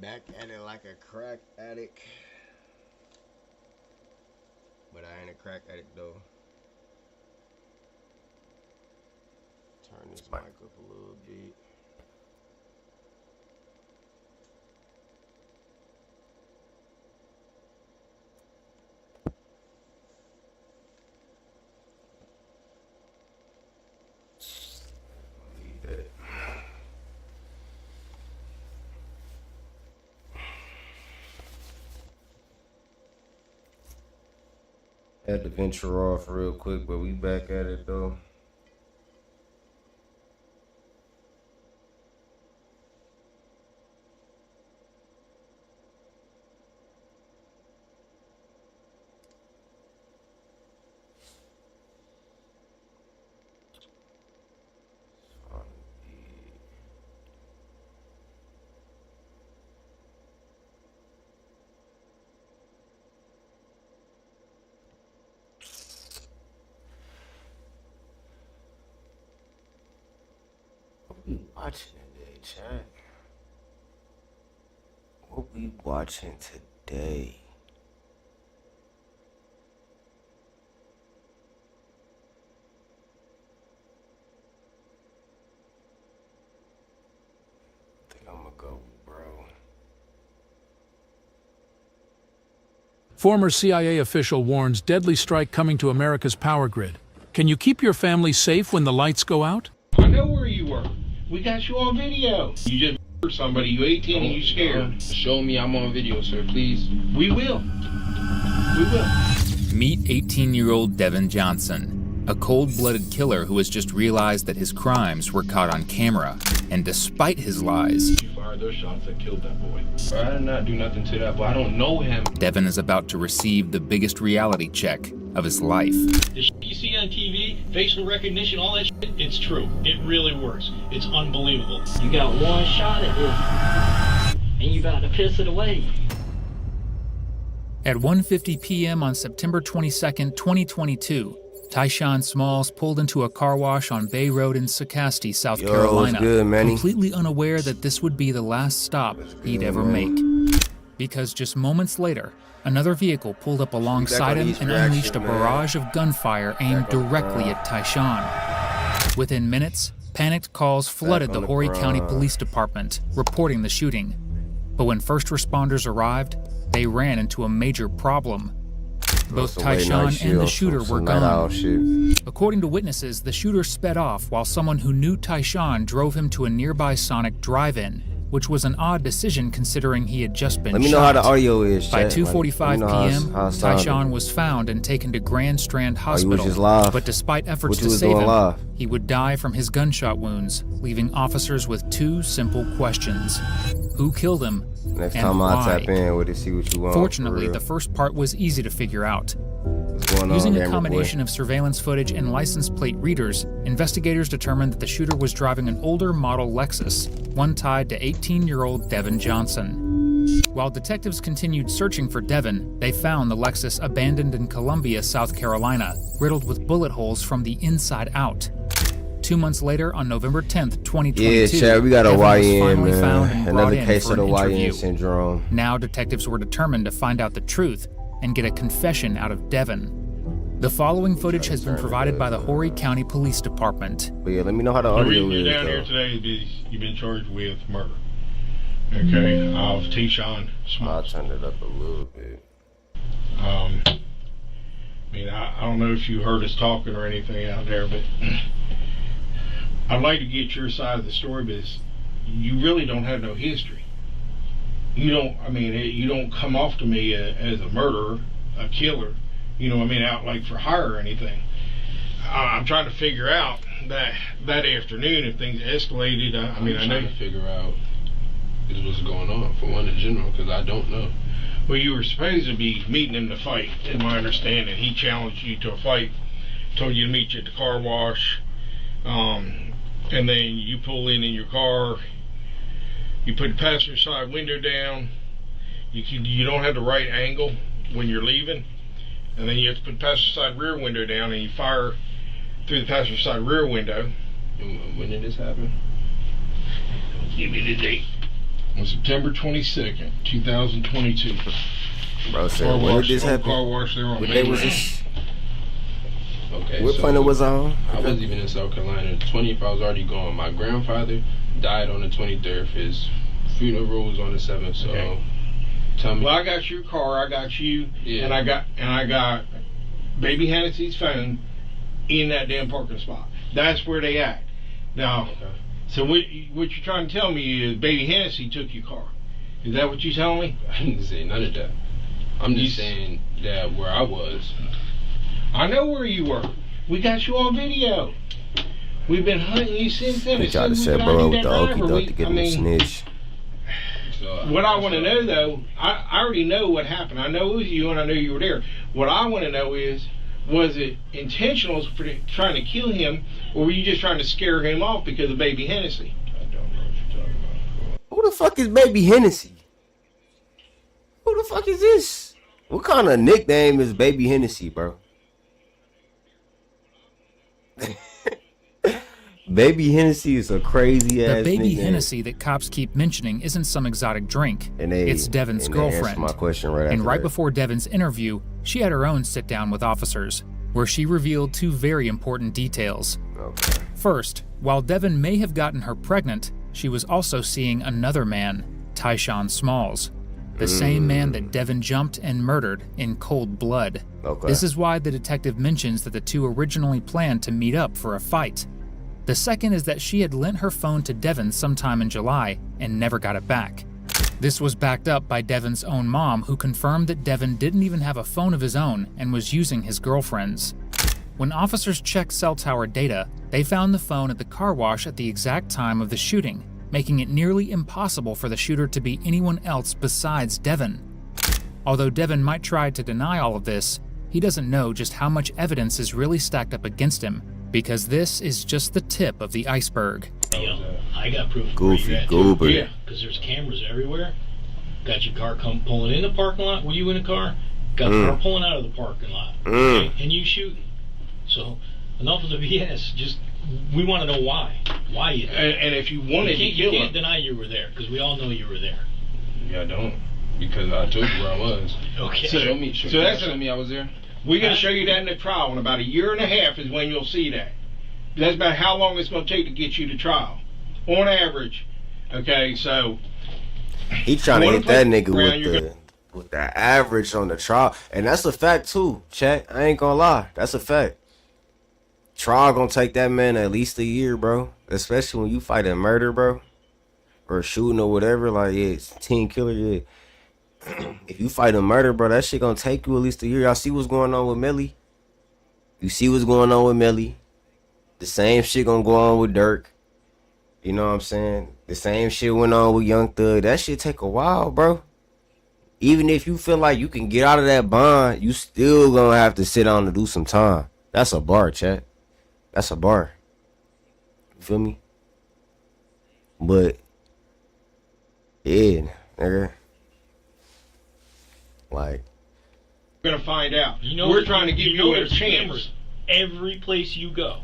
Back at it like a crack addict. But I ain't a crack addict though. Turn this mic up a little bit. Leave that. Had to venture off real quick, but we back at it though. Watching today, chat. What we watching today? I think I'm gonna go, bro. Former CIA official warns deadly strike coming to America's power grid. Can you keep your family safe when the lights go out? I know where you were. We got you on video. You just hurt somebody, you 18 and you scared. Show me I'm on video, sir, please. We will. We will. Meet 18-year-old Devin Johnson, a cold-blooded killer who has just realized that his crimes were caught on camera. And despite his lies, You fired those shots that killed that boy. I did not do nothing to that boy. I don't know him. Devin is about to receive the biggest reality check of his life. The shit you see on TV, facial recognition, all that shit, it's true. It really works. It's unbelievable. You got one shot at it, and you about to piss it away. At 1:50 p.m. on September 22nd, 2022, Tyshawn Smalls pulled into a car wash on Bay Road in Socastee, South Carolina, good, Manny? completely unaware that this would be the last stop he'd ever make. Because just moments later, another vehicle pulled up alongside him and unleashed a barrage of gunfire aimed directly at Tyshawn. Within minutes, panicked calls flooded the Horry County Police Department, reporting the shooting. But when first responders arrived, they ran into a major problem. Both Tyshawn and the shooter were gone. According to witnesses, the shooter sped off while someone who knew Tyshawn drove him to a nearby Sonic drive-in, which was an odd decision considering he had just been shot. Let me know how the audio is, By chat. 2:45 p.m., Tyshawn was found and taken to Grand Strand Hospital, but despite efforts to save him, he would die from his gunshot wounds, leaving officers with two simple questions. Who killed him? Next and time why? I tap in with it, see what you want. Fortunately, the first part was easy to figure out. Using a combination of surveillance footage and license plate readers, investigators determined that the shooter was driving an older model Lexus, one tied to 18-year-old Devin Johnson. While detectives continued searching for Devin, they found the Lexus abandoned in Columbia, South Carolina, riddled with bullet holes from the inside out. 2 months later, on November 10th, 2022, Yeah, Chad, we got a Devin was YN, finally found and man. brought Another in case for of the an YN interview. syndrome. Now detectives were determined to find out the truth and get a confession out of Devin. The following footage has been provided by the Horry County Police Department. But yeah, let me know how the The audio reason you're is, down here though. today is because you've been charged with murder. Okay, of Tyshawn I'll Smalls. turn it up a little bit. I mean, I don't know if you heard us talking or anything out there, but I'd like to get your side of the story, because you really don't have no history. You don't, I mean, you don't come off to me as a murderer, a killer, you know what I mean, out like for hire or anything. I'm trying to figure out that afternoon if things escalated. I mean, I know. I'm trying to figure out is what's going on, for one in general, because I don't know. Well, you were supposed to be meeting him to fight, in my understanding. He challenged you to a fight, told you to meet you at the car wash, and then you pull in your car, you put the passenger side window down, you don't have the right angle when you're leaving, and then you have to put the passenger side rear window down, and you fire through the passenger side rear window. When did this happen? Give me the date. on September 22nd, 2022. Bro said, when did this Car happen? wash there on What Main day was Road. this? Okay, What so planet was I on? I wasn't even in South Carolina. The 20th, I was already gone. My grandfather died on the 23rd. His funeral was on the 7th. So, Okay. tell me. Well, I got your car, I got you, Yeah. and I got Baby Hennessy's phone in that damn parking spot. That's where they at. Now, Okay. so what you're trying to tell me is Baby Hennessy took your car. Is that what you're telling me? I didn't say none of that. I'm just saying that where I was. I know where you were. We got you on video. We've been hunting you since then. He As tried soon to as we set got bro you with the that okie driver, doke to get him to snitch. So, what I want to know, though, I already know what happened. I know it was you, and I know you were there. What I want to know is, was it intentional for trying to kill him, or were you just trying to scare him off because of Baby Hennessy? I don't know what you're talking about. Who the fuck is Baby Hennessy? Who the fuck is this? What kind of nickname is Baby Hennessy, bro? Baby Hennessy is a crazy ass The baby nickname. Hennessy that cops keep mentioning isn't some exotic drink. And It's Devin's and they answered girlfriend. my question right And after right that. before Devin's interview, she had her own sit down with officers, where she revealed two very important details. Okay. First, while Devin may have gotten her pregnant, she was also seeing another man, Tyshawn Smalls, the same man that Devin jumped and murdered in cold blood. Okay. This is why the detective mentions that the two originally planned to meet up for a fight. The second is that she had lent her phone to Devin sometime in July and never got it back. This was backed up by Devin's own mom, who confirmed that Devin didn't even have a phone of his own and was using his girlfriend's. When officers checked cell tower data, they found the phone at the car wash at the exact time of the shooting, making it nearly impossible for the shooter to be anyone else besides Devin. Although Devin might try to deny all of this, he doesn't know just how much evidence is really stacked up against him, because this is just the tip of the iceberg. I got proof of Goofy where you're at, goober. too. Yeah, because there's cameras everywhere. Got your car come pulling in the parking lot. Were you in the car? Got the car pulling out of the parking lot. Okay? And you shooting. So, enough of the BS. Just, we want to know why. Why you there. And if you wanted to You kill can't him, deny you were there, because we all know you were there. Yeah, I don't. Because I told you where I was. Okay. So- that's show me I was there. we're going to show you that in the trial. In about a year and a half is when you'll see that. That's about how long it's going to take to get you to trial, on average. Okay, so He trying to You hit wanna that play nigga around, with the average on the trial, and that's a fact too. Chat, I ain't gonna lie, that's a fact. Trial gonna take that man at least a year, bro. Especially when you fight a murder, bro, or shooting or whatever. Like, yeah, it's teen killer. Yeah, if you fight a murder, bro, that shit gonna take you at least a year. Y'all see what's going on with Millie? You see what's going on with Millie? The same shit gonna go on with Dirk. You know what I'm saying? The same shit went on with Young Thug. That shit take a while, bro. Even if you feel like you can get out of that bond, you still gonna have to sit down and do some time. That's a bar, chat. That's a bar. You feel me? But yeah, nigga. Like, we're going to find out. You know, we're trying to give you a there's chance. cameras every place you go.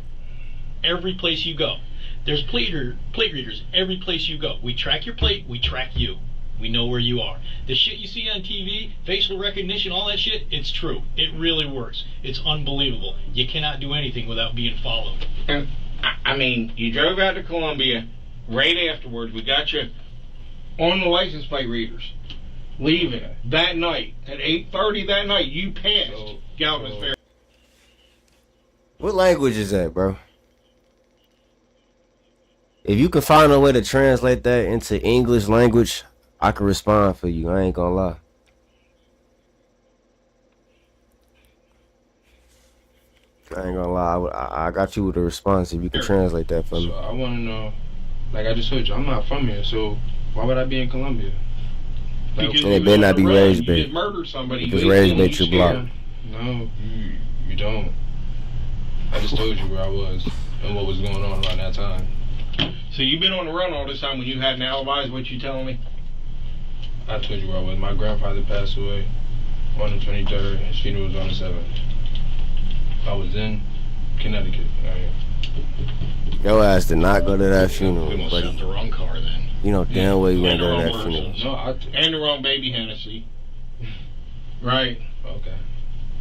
Every place you go. There's plate readers every place you go. We track your plate, we track you. We know where you are. The shit you see on TV, facial recognition, all that shit, it's true. It really works. It's unbelievable. You cannot do anything without being followed. And, I mean, you drove out to Columbia right afterwards. We got you on the license plate readers. Leaving that night at 8:30 that night, you passed Galvin's Fair. what language is that, bro? If you can find a way to translate that into English language, I can respond for you. I ain't gonna lie. I ain't gonna lie. I got you with a response if you can translate that for me. So I want to know, like I just told you, I'm not from here, so why would I be in Columbia? Like, Because And it you better was not on be the run. rage You bait. just murdered somebody. Because You rage ain't bait feeling your scared. block. no, you don't. I just told you where I was and what was going on around that time. So you've been on the run all this time when you had an alibi, is what you telling me? I told you where I was. My grandfather passed away on the 23rd. His funeral was on the 7th. I was in Connecticut. Right here. Your ass did not go to that funeral, We must buddy. have the wrong car then. You know damn well you And ain't the go to wrong that funeral. persons. No, And the wrong baby Hennessy. Right? Okay.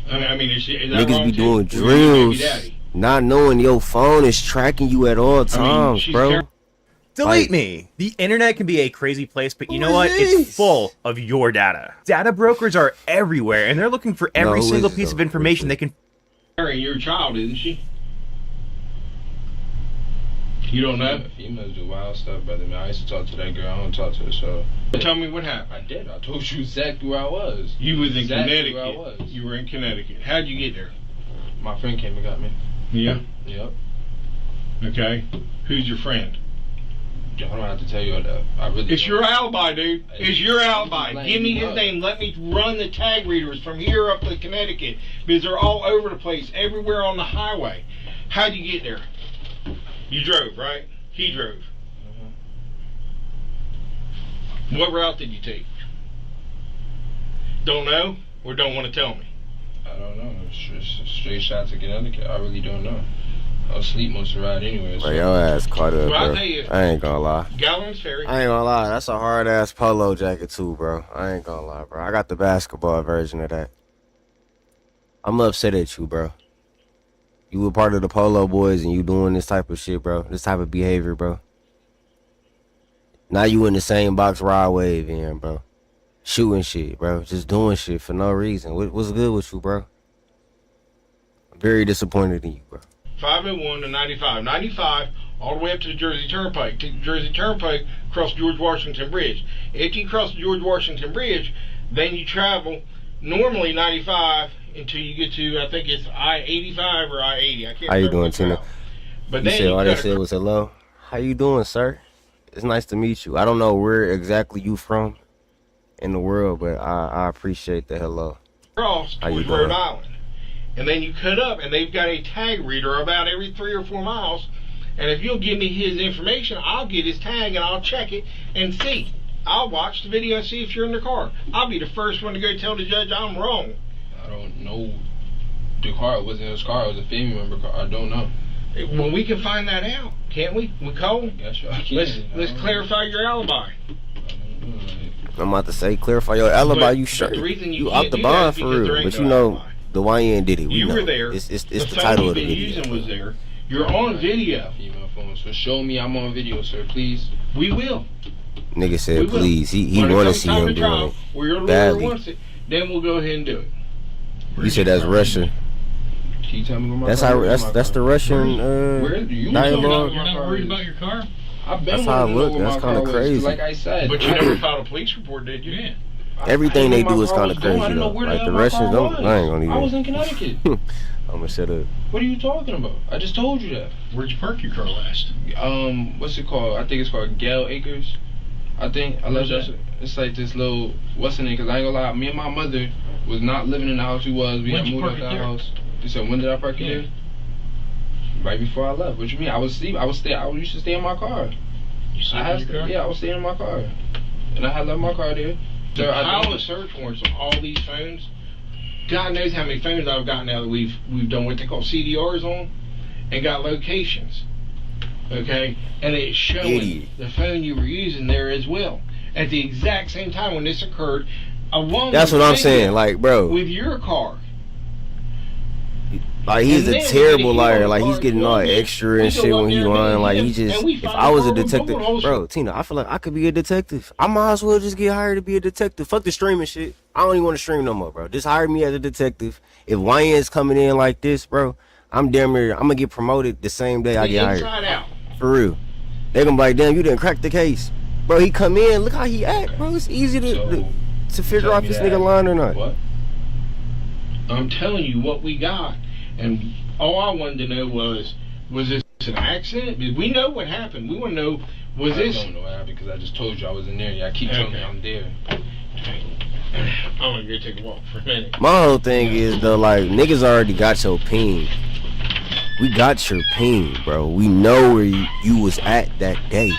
I mean, is that Niggas wrong be too? doing Or your baby drills, daddy? not knowing your phone is tracking you at all times, she's bro. Delete Like- me. The internet can be a crazy place, but you know Who what? is It's this? full of your data. Data brokers are everywhere, and they're looking for every who is single it, piece though? of information they can. Carrying your child, isn't she? You don't know? Females do wild stuff, brother. Man, I used to talk to that girl. I don't talk to her, so. Tell me what happened. I did. I told you exactly where I was. You was in Exactly where I Connecticut. was. You were in Connecticut. How'd you get there? My friend came and got me. Yeah. Yep. Okay. Who's your friend? I don't have to tell you all that. I really. It's don't. your alibi, dude. It's your alibi. Like, Give me his what? name. Let me run the tag readers from here up to Connecticut because they're all over the place, everywhere on the highway. How'd you get there? You drove, right? He drove. What route did you take? Don't know or don't want to tell me? I don't know. It's just a straight shot to Connecticut. I really don't know. I was asleep most of the ride anyway. Bro, your ass caught up, Well, I'll bro. tell you. I ain't gonna lie. Gallons Ferry. I ain't gonna lie. That's a hard ass polo jacket too, bro. I ain't gonna lie, bro. I got the basketball version of that. I'm upset at you, bro. You were part of the Polo Boys and you doing this type of shit, bro. This type of behavior, bro. Now you in the same box Rod Wave in, bro. Shooting shit, bro. Just doing shit for no reason. What's good with you, bro? I'm very disappointed in you, bro. 501 to 95. 95 all the way up to the Jersey Turnpike. Take the Jersey Turnpike, cross George Washington Bridge. After you cross the George Washington Bridge, then you travel normally 95 until you get to, I think it's I-85 or I-80. I can't How you remember doing, which Tina? route. But You then said all they gotta said was hello. How you doing, sir? It's nice to meet you. I don't know where exactly you from in the world, but I appreciate the hello. cross How you towards Rhode doing? Island. And then you cut up, and they've got a tag reader about every 3 or 4 miles. And if you'll give me his information, I'll get his tag and I'll check it and see. I'll watch the video and see if you're in the car. I'll be the first one to go tell the judge I'm wrong. I don't know. The car wasn't his car. It was a family member car. I don't know. Well, we can find that out, can't we? We call. Guess y'all can. Let's clarify your alibi. I'm about to say, clarify your alibi. But- You but sure? the reason you You can't out the do that bond is for because there real. ain't But no you know, alibi. the YN did it. We You know. were there. It's the phone title you've of the been video. using bro. was there. You're on video. Female phone. So show me I'm on video, sir, please. We will. Nigga We said, will. please. He When it want to comes see time him to doing trial, it. where your lawyer badly. wants it, then we'll go ahead and do it. You said that's Russian. Can you tell me where my That's car how. is? That's the Russian Where do you dialogue. You're not worried about your car? I've been That's how wanting it to know look. where That's my car kinda was, crazy. Like I said. But you never filed a police report, did you? Yeah. Everything I they didn't know do where is my car kinda was going. I crazy, didn't know though. where the Like, hell the my Russians car don't- was. I ain't gonna even- I was in Connecticut. I'm gonna shut up. What are you talking about? I just told you that. Where'd you park your car last? What's it called? I think it's called Gale Acres. I think. Where's Unless that? it's like this little. What's the name? Because I ain't gonna lie. Me and my mother was not living in the house we was. We When'd had you moved park out it that there? house. You said when did I park it Yeah. there? Right before I left. What you mean? I was asleep. I used to stay in my car. You sleep I had in your car? yeah, I was staying in my car, and I had left my car there. The So I pile don't- of search warrants on all these phones. God knows how many phones I've got now that we've done what they call CDRs on, and got locations. Okay, and it's showing Idiot. the phone you were using there as well. At the exact same time when this occurred, along That's with what I'm video saying. Like, bro, with your car. like he's And a then we terrible get a liar. hero Like he's car, getting you all know, extra we and go shit up when he there and lying. Like him, he just. and we If find I was the a car with detective, bullet holes. bro, Tina, I feel like I could be a detective. I might as well just get hired to be a detective. Fuck the streaming shit. I don't even want to stream no more, bro. Just hire me as a detective. If YN's coming in like this, bro, I'm damn near. I'm gonna get promoted the same day I get hired. Inside out. For real. They gonna be like, damn, you didn't crack the case, bro. He come in, look how he act, bro. It's easy to figure tell out me if this that. nigga lying or not. What? I'm telling you what we got, and all I wanted to know was this an accident? Did we know what happened? We want to know, was I this? don't know what happened because I just told you I was in there. Yeah, I keep telling you Okay. I'm there. I'm gonna go take a walk for a minute. My whole thing is though, like niggas already got your ping. We got your ping, bro. We know where you was at that day.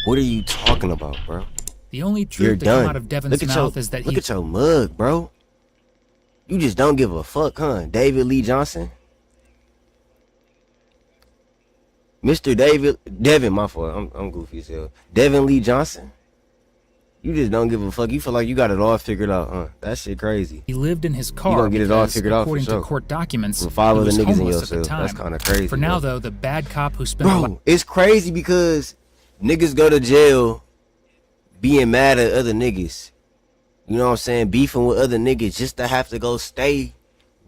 What are you talking about, bro? The only You're truth to done. come out of Devin's Look at mouth your, is that look he at your mug, bro. You just don't give a fuck, huh? David Lee Johnson. Mr. Devin, my fault. I'm goofy as hell. Devin Lee Johnson. You just don't give a fuck. You feel like you got it all figured out, huh? That shit crazy. He lived in his car. You gonna get it all because, figured out for according sure. to court documents, With 5 he other was niggas in homeless your at the cell. time. That's kind of crazy. For now, bro. though, the bad cop who spent Bro, it's crazy because niggas go to jail being mad at other niggas. You know what I'm saying? Beefing with other niggas just to have to go stay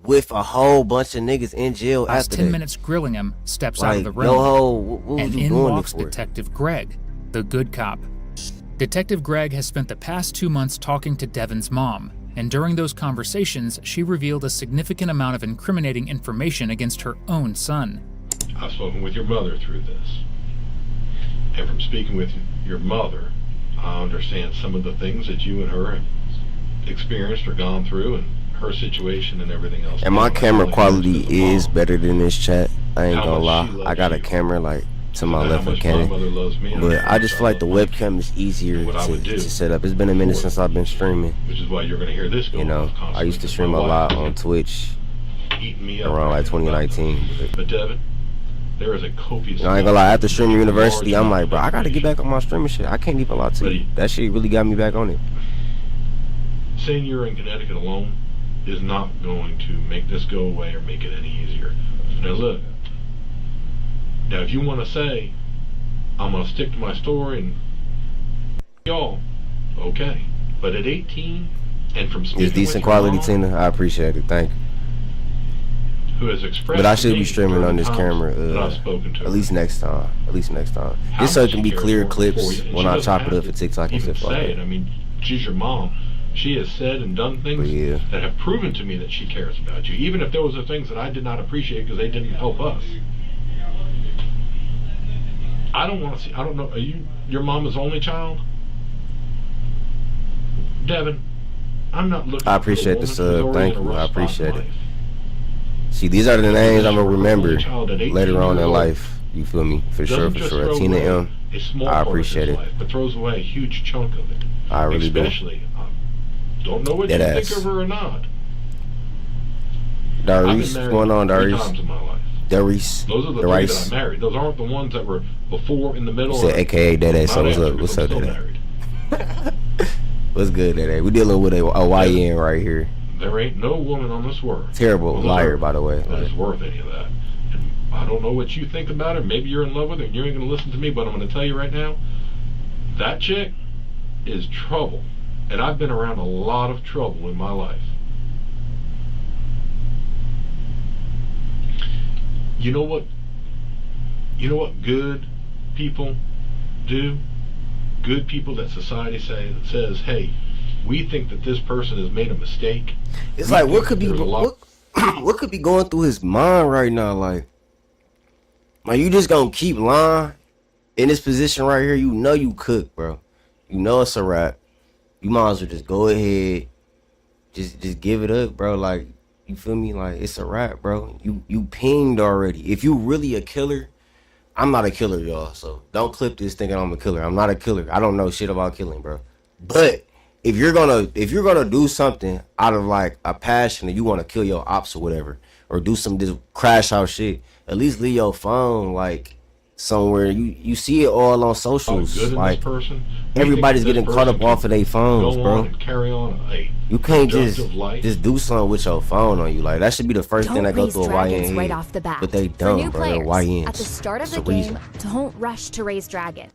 with a whole bunch of niggas in jail last after 10 that. minutes grilling him, steps out Like, of the room. no hoe, what was and you in doing walks it for? Detective Greg, the good cop. Detective Greg has spent the past 2 months talking to Devin's mom, and during those conversations, she revealed a significant amount of incriminating information against her own son. I've spoken with your mother through this. And from speaking with your mother, I understand some of the things that you and her have experienced or gone through and her situation and everything else. And my camera quality is better than this chat. I ain't gonna lie. I got a camera like to my left of Canon. But I just feel like the webcam is easier to set up. It's been a minute since I've been streaming. Which is why you're going to hear this going You know, off I used to stream a lot on Twitch around like 2019. But Devin, there is a copious. I ain't gonna lie, after streaming university, I'm like, bro, I gotta get back on my streaming shit. I can't even lie to you. That shit really got me back on it. Saying you're in Connecticut alone is not going to make this go away or make it any easier. Now look, now if you want to say, I'm going to stick to my story and y'all, okay. But at 18, and from speaking It's decent with quality, your mom, Tina. I appreciate it. Thank you. who has expressed But I to should me be streaming during on this times camera that I've spoken to at her, least next time. At least next time. how Just so it much can she be cares clear for clips you. And when she I doesn't chop it have up for to TikTok and even stuff like say it. that. I mean, she's your mom. She has said and done things Yeah. that have proven to me that she cares about you, even if those are things that I did not appreciate because they didn't help us. I don't want to see. I don't know. Are you your mama's only child, Devin? I'm not looking. I appreciate for a the woman who's sub. already Thank in a you. I rough spot in appreciate it. life. See, these are the names I'm gonna remember Child at 18 later on years in old life. You feel me? For sure, doesn't for just sure. throw Tina away M. a small I part of appreciate his it. life, but throws away a huge chunk of it. I really do. Especially, don't know what Dead you ass. think of her or not. I've Darius, been what's married going on, 3 Darius? times in my life. Darius. Those are the 3 that I married. Those aren't the ones that were before, in the middle. You said AKA Dede, so what's up? What's up, Dede? Married. What's good, Dede? We dealing with a YN right here. There ain't no woman on this world. Terrible on liar, earth by the way. that is worth any of that. And I don't know what you think about her. Maybe you're in love with her and you ain't going to listen to me, but I'm going to tell you right now, that chick is trouble. And I've been around a lot of trouble in my life. You know what good people do? Good people that society says, hey, we think that this person has made a mistake. It's We like what think could be there's a lot- what could be going through his mind right now? Like you just gonna keep lying in this position right here? You know you cook, bro. You know it's a wrap. You might as well just go ahead, just give it up, bro. Like, you feel me? Like, it's a wrap, bro. You pinged already. If you really a killer, I'm not a killer, y'all. So don't clip this thinking I'm a killer. I'm not a killer. I don't know shit about killing, bro. But if you're gonna do something out of like a passion and you want to kill your ops or whatever, or do some just crash out shit, at least leave your phone like somewhere you see it all on socials. good in Like this person. everybody's getting caught up off of their phones, go bro. on and carry on You can't productive life. just do something with your phone on you. Like that should be the first thing Don't that goes raise through a dragons YN right head. off the bat. But they For dumb, new bro. They're players, YNs. at the start of It's the a game, reason. don't rush to raise dragon.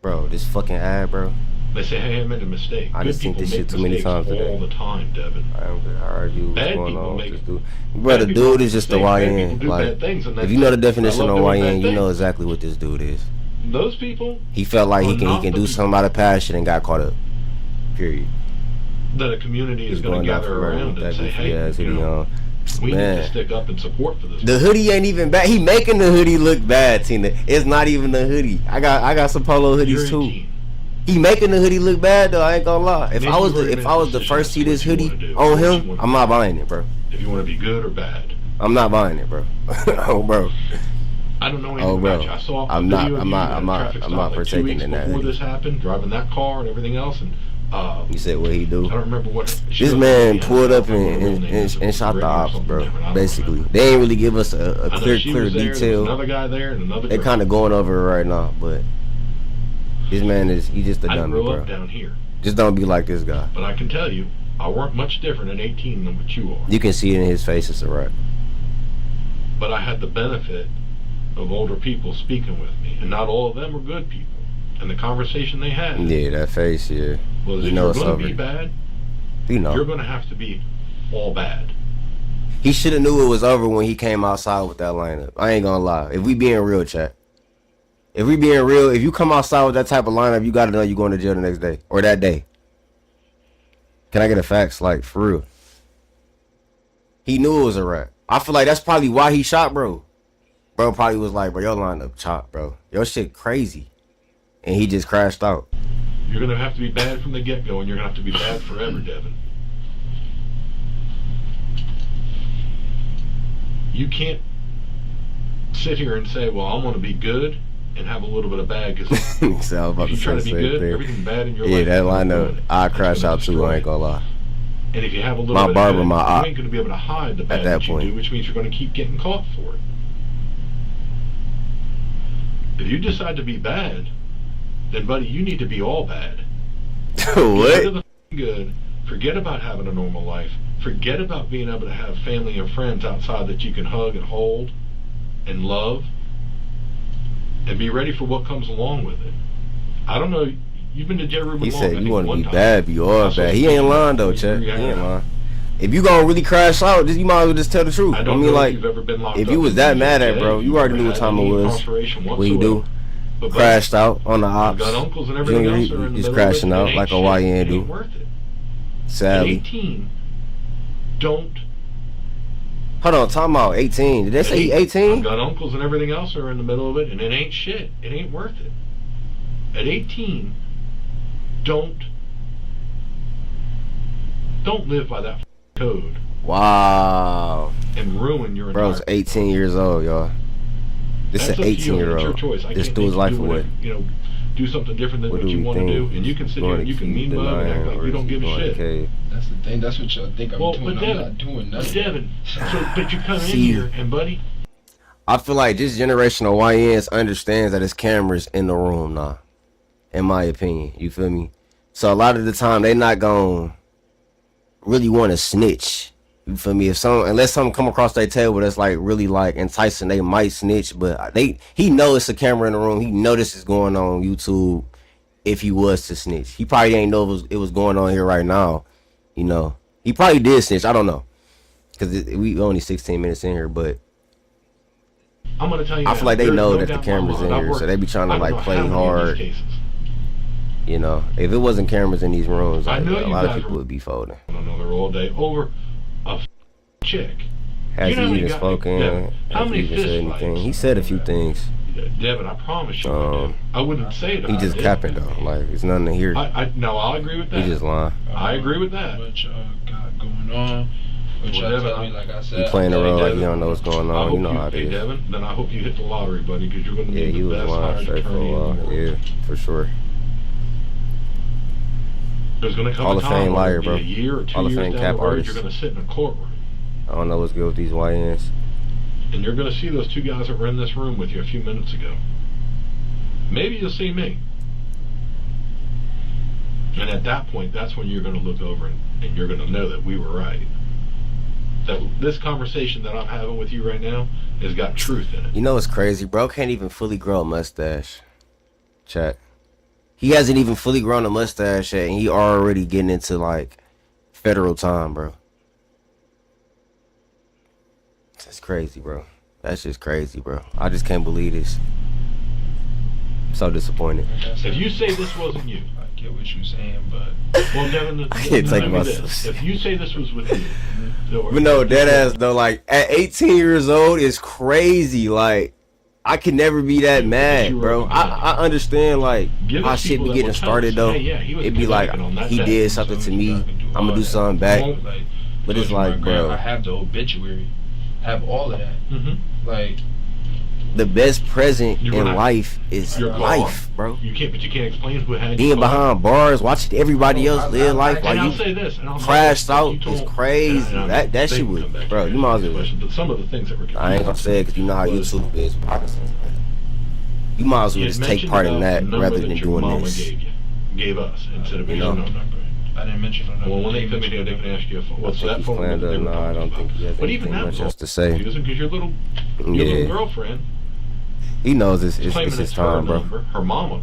Bro, this fucking ad, bro. They say, hey, I made a mistake. I Good just seen people this make shit too many mistakes times today. all the time, Devin. I don't get how you what's Bad going people on with make- this dude. bad Bro, the people dude make is just a mistakes. Bad YN. people do Like, bad things, and if that's you know the it. definition I love of doing YN, bad you know things. exactly what this dude is. Those people He felt like he are can not the do people something out of passion and got caught up. Period. that a community is He's going to going out gather for murder around with and that say, goofy hey, ass you hoodie know, on. we need Man. to stick up and support for this. The hoodie ain't even bad. He making the hoodie look bad, Tina. It's not even the hoodie. I got some polo hoodies You're too. 18. He making the hoodie look bad though. I ain't gonna lie. If Maybe I was we're in the a position first to see this as to what you hoodie wanna do, on what you him, wanna I'm not buying it, bro. If you want to be good or bad. I'm not buying it, bro. Oh, bro. I don't know anything Oh, bro. about you. I saw a I'm video not- of I'm you not- at a I'm not- traffic I'm stop not like 2 partaking weeks in that before hoodie. this happened, driving that car and everything else, and You said what he do? I don't remember what. This man pulled up and shot the ops, bro. Basically, they ain't really give us a clear detail. Another guy there and another. They're kind of going over it right now, but this man he just a dummy, I grew bro. up down here. Just don't be like this guy. But I can tell you, I weren't much different at 18 than what you are. You can see it in his face. It's a wrap. But I had the benefit of older people speaking with me, and not all of them were good people. And the conversation they had. Yeah, that face, yeah. Was you if know you're it's going over. to be bad, you know. You're going to have to be all bad. He should have knew it was over when he came outside with that lineup. I ain't gonna lie. If we being real, chat. If we being real, if you come outside with that type of lineup, you gotta know you're going to jail the next day or that day. Can I get a facts? Like, for real. He knew it was a wrap. I feel like that's probably why he shot, bro. Bro probably was like, bro, your lineup chop, bro. Your shit crazy. And he just crashed out. You're going to have to be bad from the get-go, and you're going to have to be bad forever, Devin. You can't sit here and say, well, I'm going to be good and have a little bit of bad, because so if you try to be good, everything bad in your life. Yeah, that lineup, I crash out too, I ain't gonna lie. And if you have a little my bit barber, of bad, my you ain't going to be able to hide the bad that you do, which means you're going to keep getting caught for it. If you decide to be bad, then, buddy, you need to be all bad. What? Get rid of the good. Forget about having a normal life. Forget about being able to have family and friends outside that you can hug and hold and love. And be ready for what comes along with it. I don't know. You've been to Jerry Rubin. He said you want to be bad, be all bad. He ain't lying though, Chet. He ain't lying. If you gonna really crash out, you might as well just tell the truth. I mean, like, if you was that mad at, bro, you already knew what time it was. What you do? Crashed out on the ops. Junior, he's crashing out like a YN do. Sadly. 18. Don't. Hold on, talking about 18. Did they say he 18? I've got uncles and everything else are in the middle of it, and it ain't shit. It ain't worth it. At 18, don't live by that code. Wow. And ruin your entire. Bro's 18 years old, y'all. This is an 18-year-old. Just threw his life away. You know, do something different than what you want to do, and you can sit here and you can mean mug and act like you don't give a shit. That's the thing. That's what y'all think I'm doing. I'm not doing nothing. Devin, but you come in here and, buddy. I feel like this generation of YNs understands that there's cameras in the room now. In my opinion, you feel me? So a lot of the time they not gonna really want to snitch. You feel me? Unless something come across their table that's like really like enticing, they might snitch. But he know it's a camera in the room. He know this is going on YouTube. If he was to snitch, he probably ain't know it was going on here right now. You know, he probably did snitch. I don't know, because we only 16 minutes in here, but I'm gonna tell you. I feel like they know that the camera's in here, so they be trying to like play hard. You know, if it wasn't cameras in these rooms, like, a lot of people would be folding. Another all day over a chick. Has he even spoken? Has he even said anything? He said a few things. Devin, I promise you, I wouldn't say it. He just capping though. Like, it's nothing to hear. No, I'll agree with that. He just lying. I agree with that. What y'all got going on? What y'all tell me, like I said, he playing the role like he don't know what's going on. You know how it is. Devin, then I hope you hit the lottery, buddy, because you're going to be he the was best lying straight for a while. Yeah, for sure. There's going to come Hall a of time Fame liar, bro. A year or 2 Hall of years Fame down cap the road, artist. you're going to sit in a courtroom. I don't know what's good with these YNs. And you're going to see those two guys that were in this room with you a few minutes ago. Maybe you'll see me. And at that point, that's when you're going to look over and you're going to know that we were right. That this conversation that I'm having with you right now has got truth in it. You know what's crazy? Bro can't even fully grow a mustache. Chat. He hasn't even fully grown a mustache yet, and he already getting into, like, federal time, bro. That's crazy, bro. That's just crazy, bro. I just can't believe this. I'm so disappointed. If you say this wasn't you, I get what you're saying, but well, Devin, I can't take myself. If you say this was with you, but no, dead ass though. Like at 18 years old, it's crazy. Like I could never be that mad, bro. I understand like how shit be getting started though. It'd be like he did something to me, I'm gonna do something back. But it's like, bro, I have the obituary, I have all of that. Like the best present You're in gonna- life is You're life, gone. bro. You can't explain who had you. Being behind bars, watching everybody else live life And while I'll you say this, and I'll say crashed this, out you is told- crazy. and That they shit can was, come back bro. and You might as answer well. questions, but some of the things that were I ain't gonna say it because you know how was- YouTube is. You might as well You just had take mentioned part in about that the number rather that than your doing mama this. gave us instead of You your know. phone number. I didn't mention no number. Well, when they come in here, they can ask you a phone. Well, so that He's phone planned number they on. were No, I talking don't about. think he has But even anything that much phone, else to say. because your little Yeah, girlfriend he knows it's claiming his it's her time, bro. number, her mama.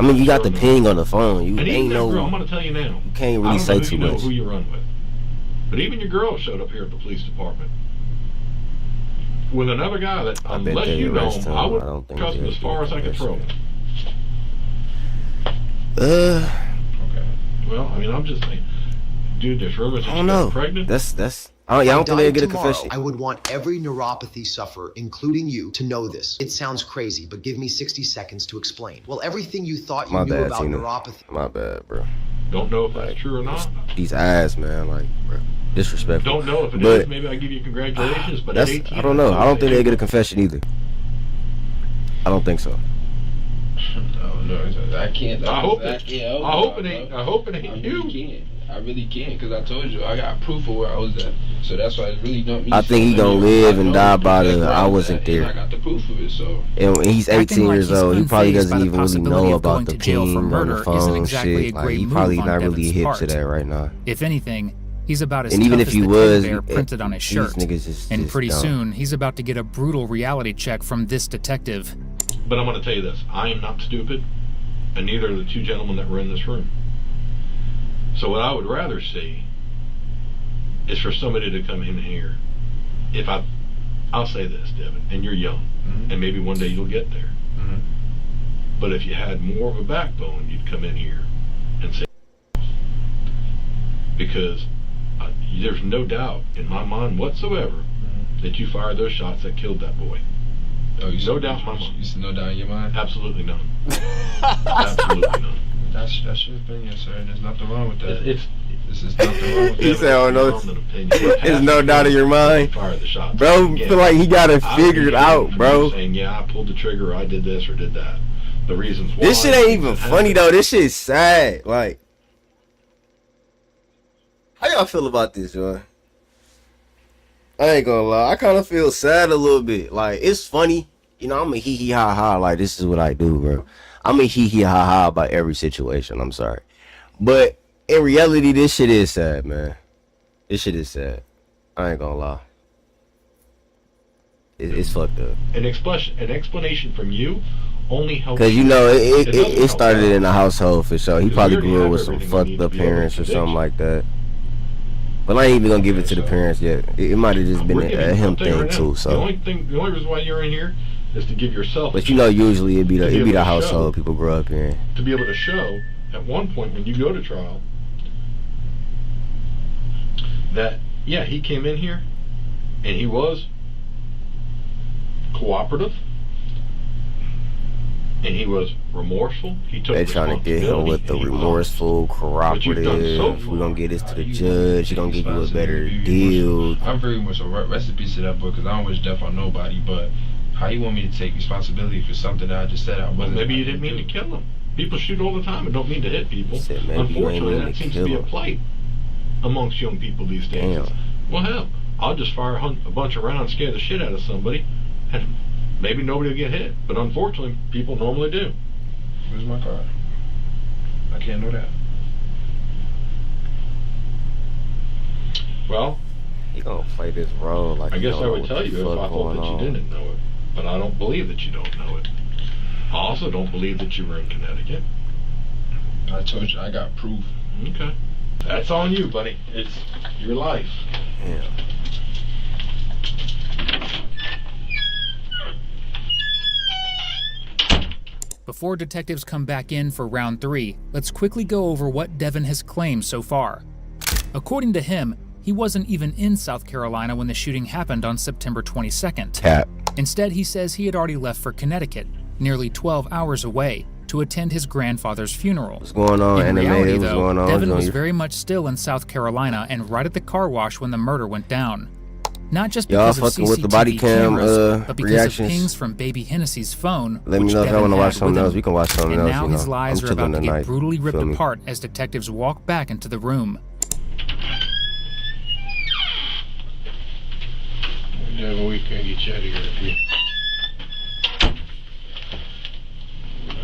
I mean, you got the Her ping number. on the phone. You And even ain't that girl, I'm no. gonna tell you now. You can't I really don't say know who too you know, much. who you run with. But even your girl showed up here at the police department with another guy that, I bet unless they you know arrest him, him. I would I don't think trust him they as far as I can throw him. Uh, Okay. Well, I mean, I'm just saying, dude, there's rumors that I you don't got know. pregnant. That's. I don't think they'll get a confession. I would want every neuropathy sufferer, including you, to know this. It sounds crazy, but give me 60 seconds to explain. Well, everything you thought you My knew bad, about Tina. neuropathy. My bad, bro. Don't know if that's true or not. These eyes, man, like, bro, disrespectful. Don't know if it But is. Maybe I give you congratulations, but that's. at 18, I don't know. I don't think they'll get a confession either. I don't think so. No, I can't. I hope I it. can't. I hope it ain't. I hope it I ain't really you. can't. I really can't, because I told you I got proof of where I was at. So that's why it really don't mean. I think he gonna live and die by the I wasn't there. I got the proof of it, so. And he's 18 Acting like years he's old. He probably unfazed by doesn't the even really possibility know of going about the to jail ping for on murder the isn't phone exactly shit. a Like great he move probably on not really Devin's hip part. to that right now. If anything, he's about as And tough even as if he the was, teddy bear printed on his these shirt. niggas is And just pretty dumb. soon, he's about to get a brutal reality check from this detective. But I'm going to tell you this. I am not stupid, and neither are the two gentlemen that were in this room. So what I would rather see is for somebody to come in here. I'll say this, Devin, and you're young, and maybe one day you'll get there. But if you had more of a backbone, you'd come in here and say, because there's no doubt in my mind whatsoever that you fired those shots that killed that boy. Oh, you No doubt in my mind. You said no doubt in your mind? Absolutely none. Absolutely none. That's your opinion, sir. There's nothing wrong with that. It's This is nothing wrong with He that. said, "Oh no, there's no doubt in your mind." Fire the shots. Bro, Again, feel like he got it I don't figured need out, from bro. you saying, yeah, I pulled the trigger, or I did this or did that. The reasons why. This shit ain't even things that funny happened. though. This shit's sad. Like, how y'all feel about this, John? I ain't gonna lie. I kind of feel sad a little bit. Like, it's funny. You know, I'm a hee hee ha ha. Like, this is what I do, bro. I'm a hee hee ha ha about every situation. I'm sorry. But in reality, this shit is sad, man. This shit is sad. I ain't gonna lie. It's fucked up. An explanation from you only helps. Cause you know doesn't it help started out. in the household for sure. He Because probably we already grew up have with some everything we need fucked up to be able to parents or convict something you. like that. But I ain't even gonna give it to the parents yet. It might have just been We're giving a you him something thing right now. too. The So, only reason why you're in here is to give yourself. but you know, usually it be To be able the to household show. people grow up in. to be able to show at one point when you go to trial that yeah, he came in here and he was cooperative and he was remorseful. He took They trying to get him with the responsibility, and he was remorseful, What you've done so cooperative. far. We're gonna get this to the judge. He gonna give you a better deal. I'm very much a recipe to that book because I don't wish death on nobody. But how you want me to take responsibility for something that I just said I Well, wasn't? maybe you didn't mean to kill him. People shoot all the time and don't mean to hit people. Said maybe you ain't Unfortunately, mean that to seems kill to be a him. plight amongst young people these days. Damn. Well, hell, I'll just fire a bunch of rounds, scare the shit out of somebody, and maybe nobody will get hit. But unfortunately, people normally do. Where's my card? I can't know that. Well, He gonna play this role like I he guess don't I know would what tell the you if fuck I thought going that you on. didn't know it. But I don't believe that you don't know it. I also don't believe that you were in Connecticut. I told you I got proof. Okay. That's on you, buddy. It's your life. Yeah. Before detectives come back in for round 3, let's quickly go over what Devin has claimed so far. According to him, he wasn't even in South Carolina when the shooting happened on September 22nd. Cap. Instead, he says he had already left for Connecticut, nearly 12 hours away, to attend his grandfather's funeral. What's going on, In anime? reality, What's though, going on, Devin was Junior? very much still in South Carolina and right at the car wash when the murder went down. Not just Y'all because of fucking with the CCTV body cam cameras, but because reactions. of pings from Baby Hennessy's phone. Let me which know if y'all Devin want to watch had something with him. else. We can watch something And else. now You know, his lies I'm are about chilling to get tonight. brutally ripped Feel me? apart as detectives walk back into the room. Devin, we can't get you out of here if you.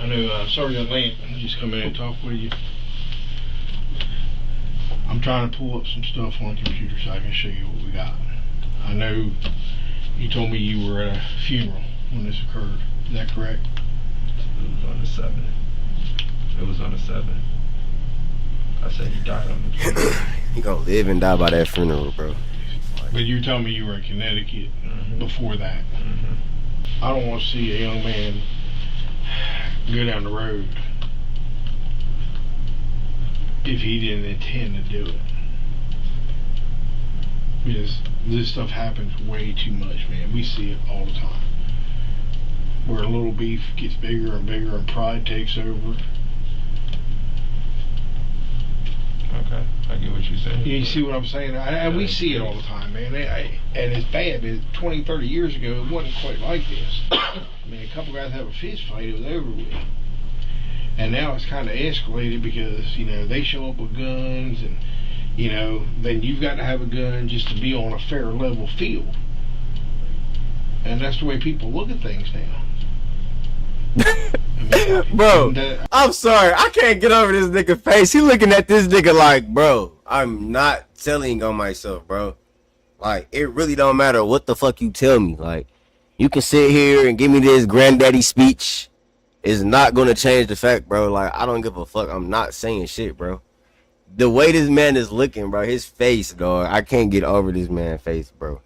I know Sergeant Lance just come in and talk with you. I'm trying to pull up some stuff on the computer so I can show you what we got. I know you told me you were at a funeral when this occurred. Is that correct? It was on the 7th. It was on the 7th. I said he died on the 20th. He gonna live and die by that funeral, bro. But you told me you were in Connecticut before that. I don't want to see a young man go down the road if he didn't intend to do it. Because this stuff happens way too much, man. We see it all the time. Where a little beef gets bigger and bigger and pride takes over. Okay, I get what you're saying. You see what I'm saying? And we see it all the time, man. And it's bad. 20, 30 years ago, it wasn't quite like this. I mean, a couple guys have a fist fight, it was over with. And now it's kind of escalated because, you know, they show up with guns and, you know, then you've got to have a gun just to be on a fair level field. And that's the way people look at things now. Bro, I'm sorry. I can't get over this nigga face. He looking at this nigga like, bro, I'm not telling on myself, bro. Like, it really don't matter what the fuck you tell me. Like, you can sit here and give me this granddaddy speech. It's not gonna change the fact, bro. Like, I don't give a fuck. I'm not saying shit, bro. The way this man is looking, bro, his face, dog. I can't get over this man's face, bro.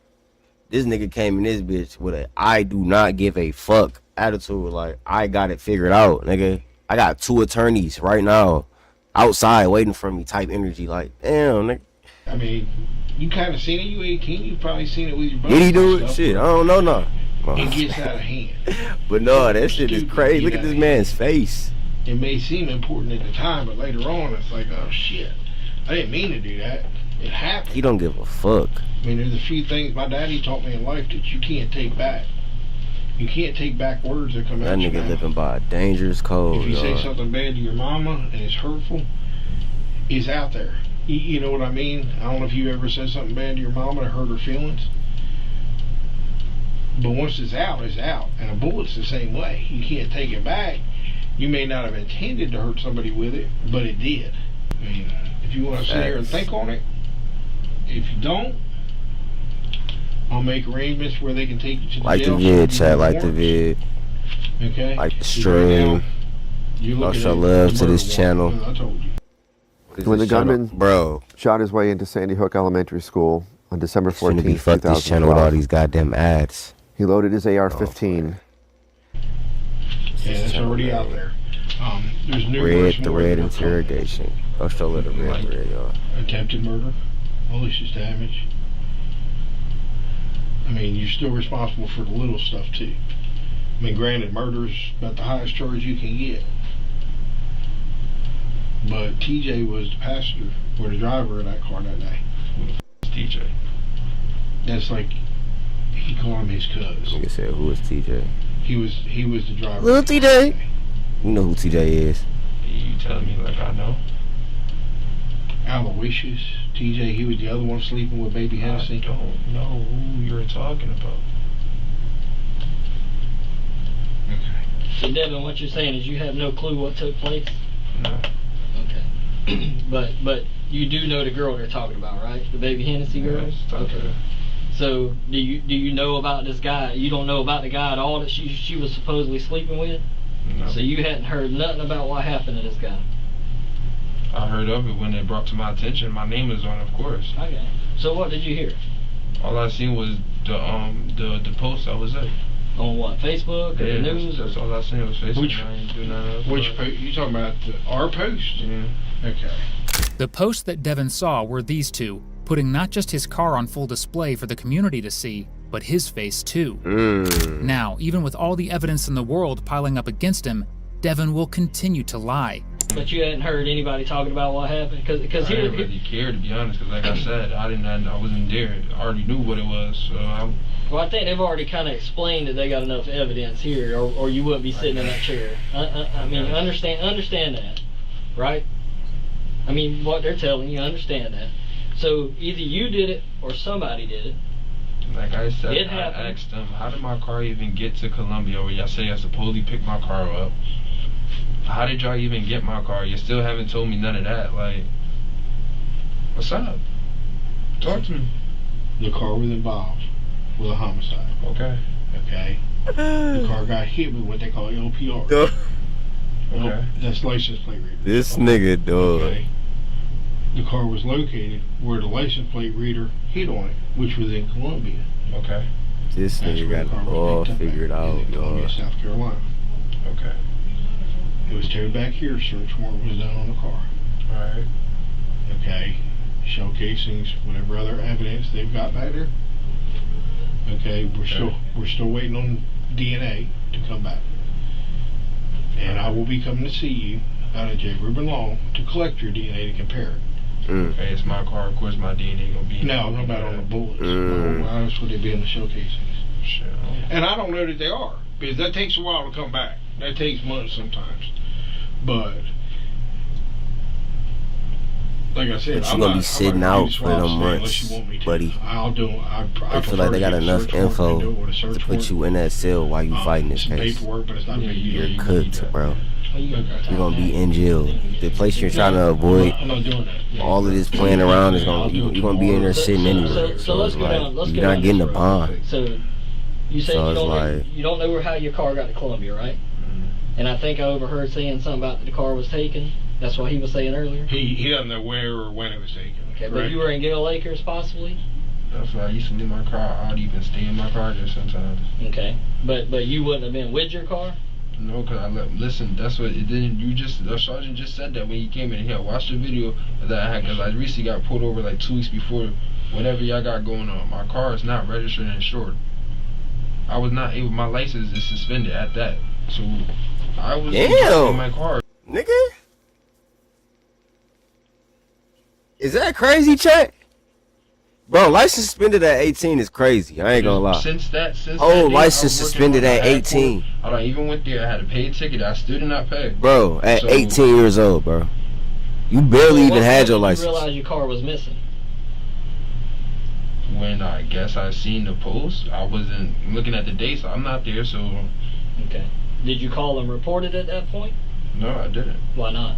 This nigga came in this bitch with a I do not give a fuck attitude. Like, I got it figured out, nigga. I got 2 attorneys right now outside waiting for me type energy. Like, damn, nigga. I mean, you kind of seen it. You 18. You probably seen it with your brother. Did he do it? Shit, I don't know, no. It gets out of hand. But no, that shit is crazy. Look at this man's face. It may seem important at the time, but later on, it's like, oh shit, I didn't mean to do that. It happened. He don't give a fuck. I mean, there's a few things my daddy taught me in life that you can't take back. You can't take back words that come out That your nigga mouth. living by a dangerous code. If you say dog. something bad to your mama and it's hurtful, it's out there. You know what I mean? I don't know if you ever said something bad to your mama to hurt her feelings. But once it's out, it's out. And a bullet's the same way. You can't take it back. You may not have intended to hurt somebody with it, but it did. I mean, if you want to sit here and think on it, if you don't, I'll make arrangements where they can take you to the Like jail. the vid, chat. Like the vid. Okay. Like the stream. I'll show love to this channel. I told you. When the gunman bro shot his way into Sandy Hook Elementary School on December 14th, be fuck this channel with all these goddamn ads. he loaded his AR-15. Yeah, that's already out there. There's Red numerous more thread that are interrogation. I'll show little red thread, y'all. attempted murder, malicious damage. I mean, you're still responsible for the little stuff too. I mean, granted, murder's about the highest charge you can get. But TJ was the passenger or the driver of that car that day. Who the f*** is TJ? That's like he called him his cuz. Nigga said, who is TJ? He was the driver. Little TJ. You know who TJ is. You telling me like I know? Aloysius, TJ, he was the other one sleeping with Baby Hennessy. I don't know who you're talking about. Okay. So Devin, what you're saying is you have no clue what took place? No. Okay. but you do know the girl they're talking about, right? The Baby Hennessy girl? Yes, okay. So do you know about this guy? You don't know about the guy at all that she was supposedly sleeping with? No. So you hadn't heard nothing about what happened to this guy? I heard of it when it brought to my attention. My name is on it, of course. Okay. So what did you hear? All I seen was the post I was at. On what? Facebook or Yeah, the news? that's all I seen was Facebook. Which- I ain't do nothing else. Which post? You talking about our post? Yeah. Okay. The posts that Devin saw were these two, putting not just his car on full display for the community to see, but his face too. Now, even with all the evidence in the world piling up against him, Devin will continue to lie. But you hadn't heard anybody talking about what happened? Cause I didn't really care, to be honest, because like I said, I wasn't there. I already knew what it was, so Well, I think they've already kind of explained that they got enough evidence here, or you wouldn't be sitting in that chair. I mean, understand that, right? I mean, what they're telling you, understand that. So either you did it or somebody did it. Like I said, It I happened. asked them, how did my car even get to Columbia, where y'all say I supposedly picked my car up? How did y'all even get my car? You still haven't told me none of that. Like, what's up? Talk to me. The car was involved with a homicide. Okay. Okay. The car got hit with what they call LPR. Okay. That's license plate reader. This nigga, dog. Okay. The car was located where the license plate reader hit on it, which was in Columbia. Okay. This That's nigga where got the car it was all picked up figured at, out, in Columbia, y'all. South Carolina. Okay. It was towed back here. Search warrant was done on the car. Alright. Okay. Shell casings, whatever other evidence they've got back there. Okay. We're still waiting on DNA to come back. And I will be coming to see you out of J. Reuben Long to collect your DNA to compare it. Okay, it's my car. Of course, my DNA gonna be in No, it. no about on the bullets. No, that's what they be in the shell casings. Shit. And I don't know that they are, because that takes a while to come back. That takes months sometimes. But like I said, But you gonna be sitting out for them months, buddy. I'll do. I feel like they got enough info to put you in that cell while you fighting this some case. paperwork, but it's not a big deal. You're cooked, bro. You're gonna be in jail. The place you're trying to avoid, I'm not doing that. all of this playing around is gonna you're gonna be in there sitting anyway. So it's like you're not getting a bond. So you said So you it's don't like- you don't know how your car got to Columbia, right? And I think I overheard saying something about the car was taken. That's what he was saying earlier. He doesn't know where or when it was taken. Okay, but Correct? you were in Gale Acres possibly. That's why I used to leave my car. I'd even stay in my car there sometimes. Okay, but you wouldn't have been with your car. No, cause listen. That's what it didn't. The sergeant just said that when he came in here. Watch the video that I had, cause I recently got pulled over like 2 weeks before. Whatever y'all got going on, my car is not registered and insured. I was not able. My license is suspended at that. So I was in my car. Nigga, is that crazy, Chet? Bro, license suspended at 18 is crazy. I ain't gonna lie. Since that day, license suspended at 18. I even went there. I had to pay a ticket. I still did not pay. Bro, at 18 years old, bro. You barely even had your license. You realized your car was missing. When I guess I seen the post, I wasn't looking at the dates. I'm not there, so. Okay. Did you call and report it at that point? No, I didn't. Why not?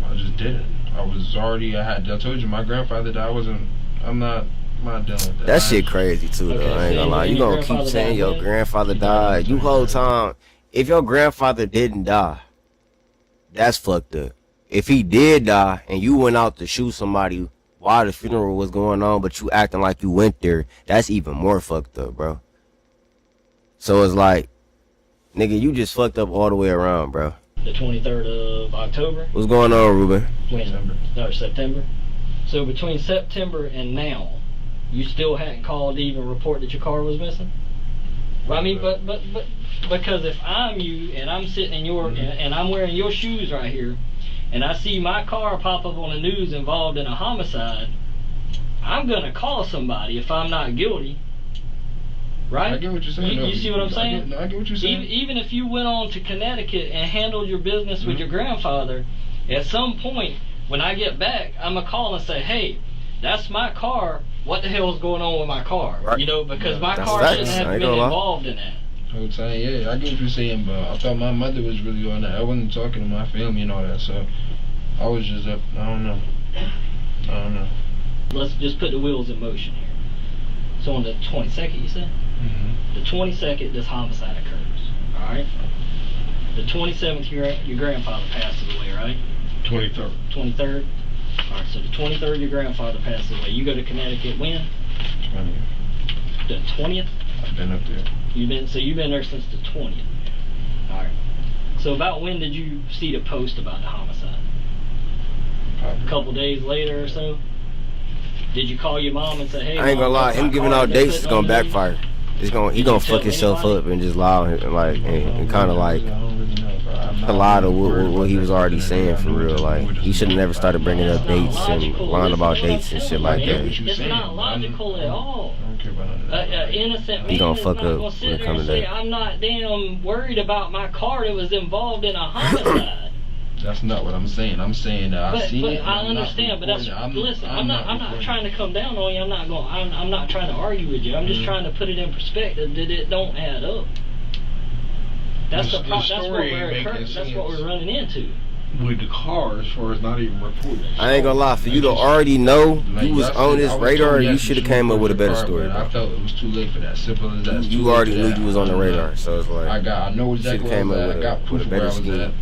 I just didn't. I told you my grandfather died. I'm not dealing with that. That shit crazy too, though. I ain't gonna lie. You gonna keep saying your grandfather died. You whole time, if your grandfather didn't die, that's fucked up. If he did die and you went out to shoot somebody while the funeral was going on, but you acting like you went there, that's even more fucked up, bro. So it's like, nigga, you just fucked up all the way around, bro. The 23rd of October? What's going on, Ruben? When? No, September. So between September and now, you still hadn't called to even report that your car was missing? Well, I mean, but because if I'm you and I'm sitting in your and I'm wearing your shoes right here, and I see my car pop up on the news involved in a homicide, I'm gonna call somebody if I'm not guilty. Right? I get what you're saying. You see what I'm saying? I get what you're saying. Even if you went on to Connecticut and handled your business with your grandfather, at some point, when I get back, I'm going to call and say, hey, that's my car. What the hell is going on with my car? Right. You know, because my That's car facts. shouldn't have I ain't been gonna lie. involved in that. I was saying, yeah, I get what you're saying, but I thought my mother was really on that. I wasn't talking to my family and all that, so I was just up. I don't know. Let's just put the wheels in motion here. So on the 22nd, you said? The 22nd, this homicide occurs. All right. The 27th, your grandfather passes away, right? 23rd. 23rd. All right. So the 23rd, your grandfather passes away. You go to Connecticut when? 20th. The 20th. I've been up there. You've been there since the 20th. All right. So about when did you see the post about the homicide? Probably. A couple days later or so. Did you call your mom and say, "Hey"? I ain't gonna Mom, lie. Him my giving car out been dates is sitting gonna on the news?" backfire. He gonna fuck himself up and just lie and kind of like. I don't really know, bro. a lot of what he was already saying for real. Like, he should have never started bringing up dates and lying about dates and shit like that. It's not logical at all. Innocent He man gonna is fuck not up gonna when sit it there come and to say, that. I'm not damn worried about my car that was involved in a homicide. That's not what I'm saying. I'm saying that I seen it. I understand, but that's listen. I'm not trying to come down on you. I'm not trying to argue with you. I'm just trying to put it in perspective that it don't add up. That's that's what we're running into. With the car, as far as not even reporting. I ain't gonna lie, for you to already know you was on his radar, you should have came up with a better story, bro. I felt it was too late for that. Simple as that. You already knew you was on the radar, so it's like I know exactly where I was at. I got proof where I was at.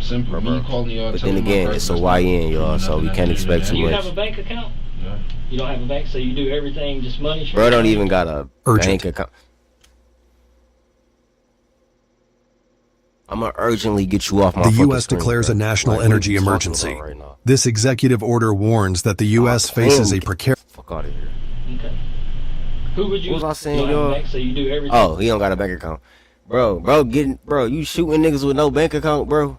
Simple. Me calling y'all. But then again, it's a YN, y'all, so we can't expect too Do you much. have a bank account? Yeah. You don't have a bank, so you do everything just money. Bro, don't even got a bank account. I'm gonna urgently get you off my The U.S. screen, declares bro. a national Like, energy what are you talking emergency. about right now? This executive order warns that the U.S. faces a precarious... Fuck out of here. Okay. Who would you? What was I saying, you don't have a y'all? bank, so you do everything. Oh, he don't got a bank account. Bro, you shooting niggas with no bank account, bro?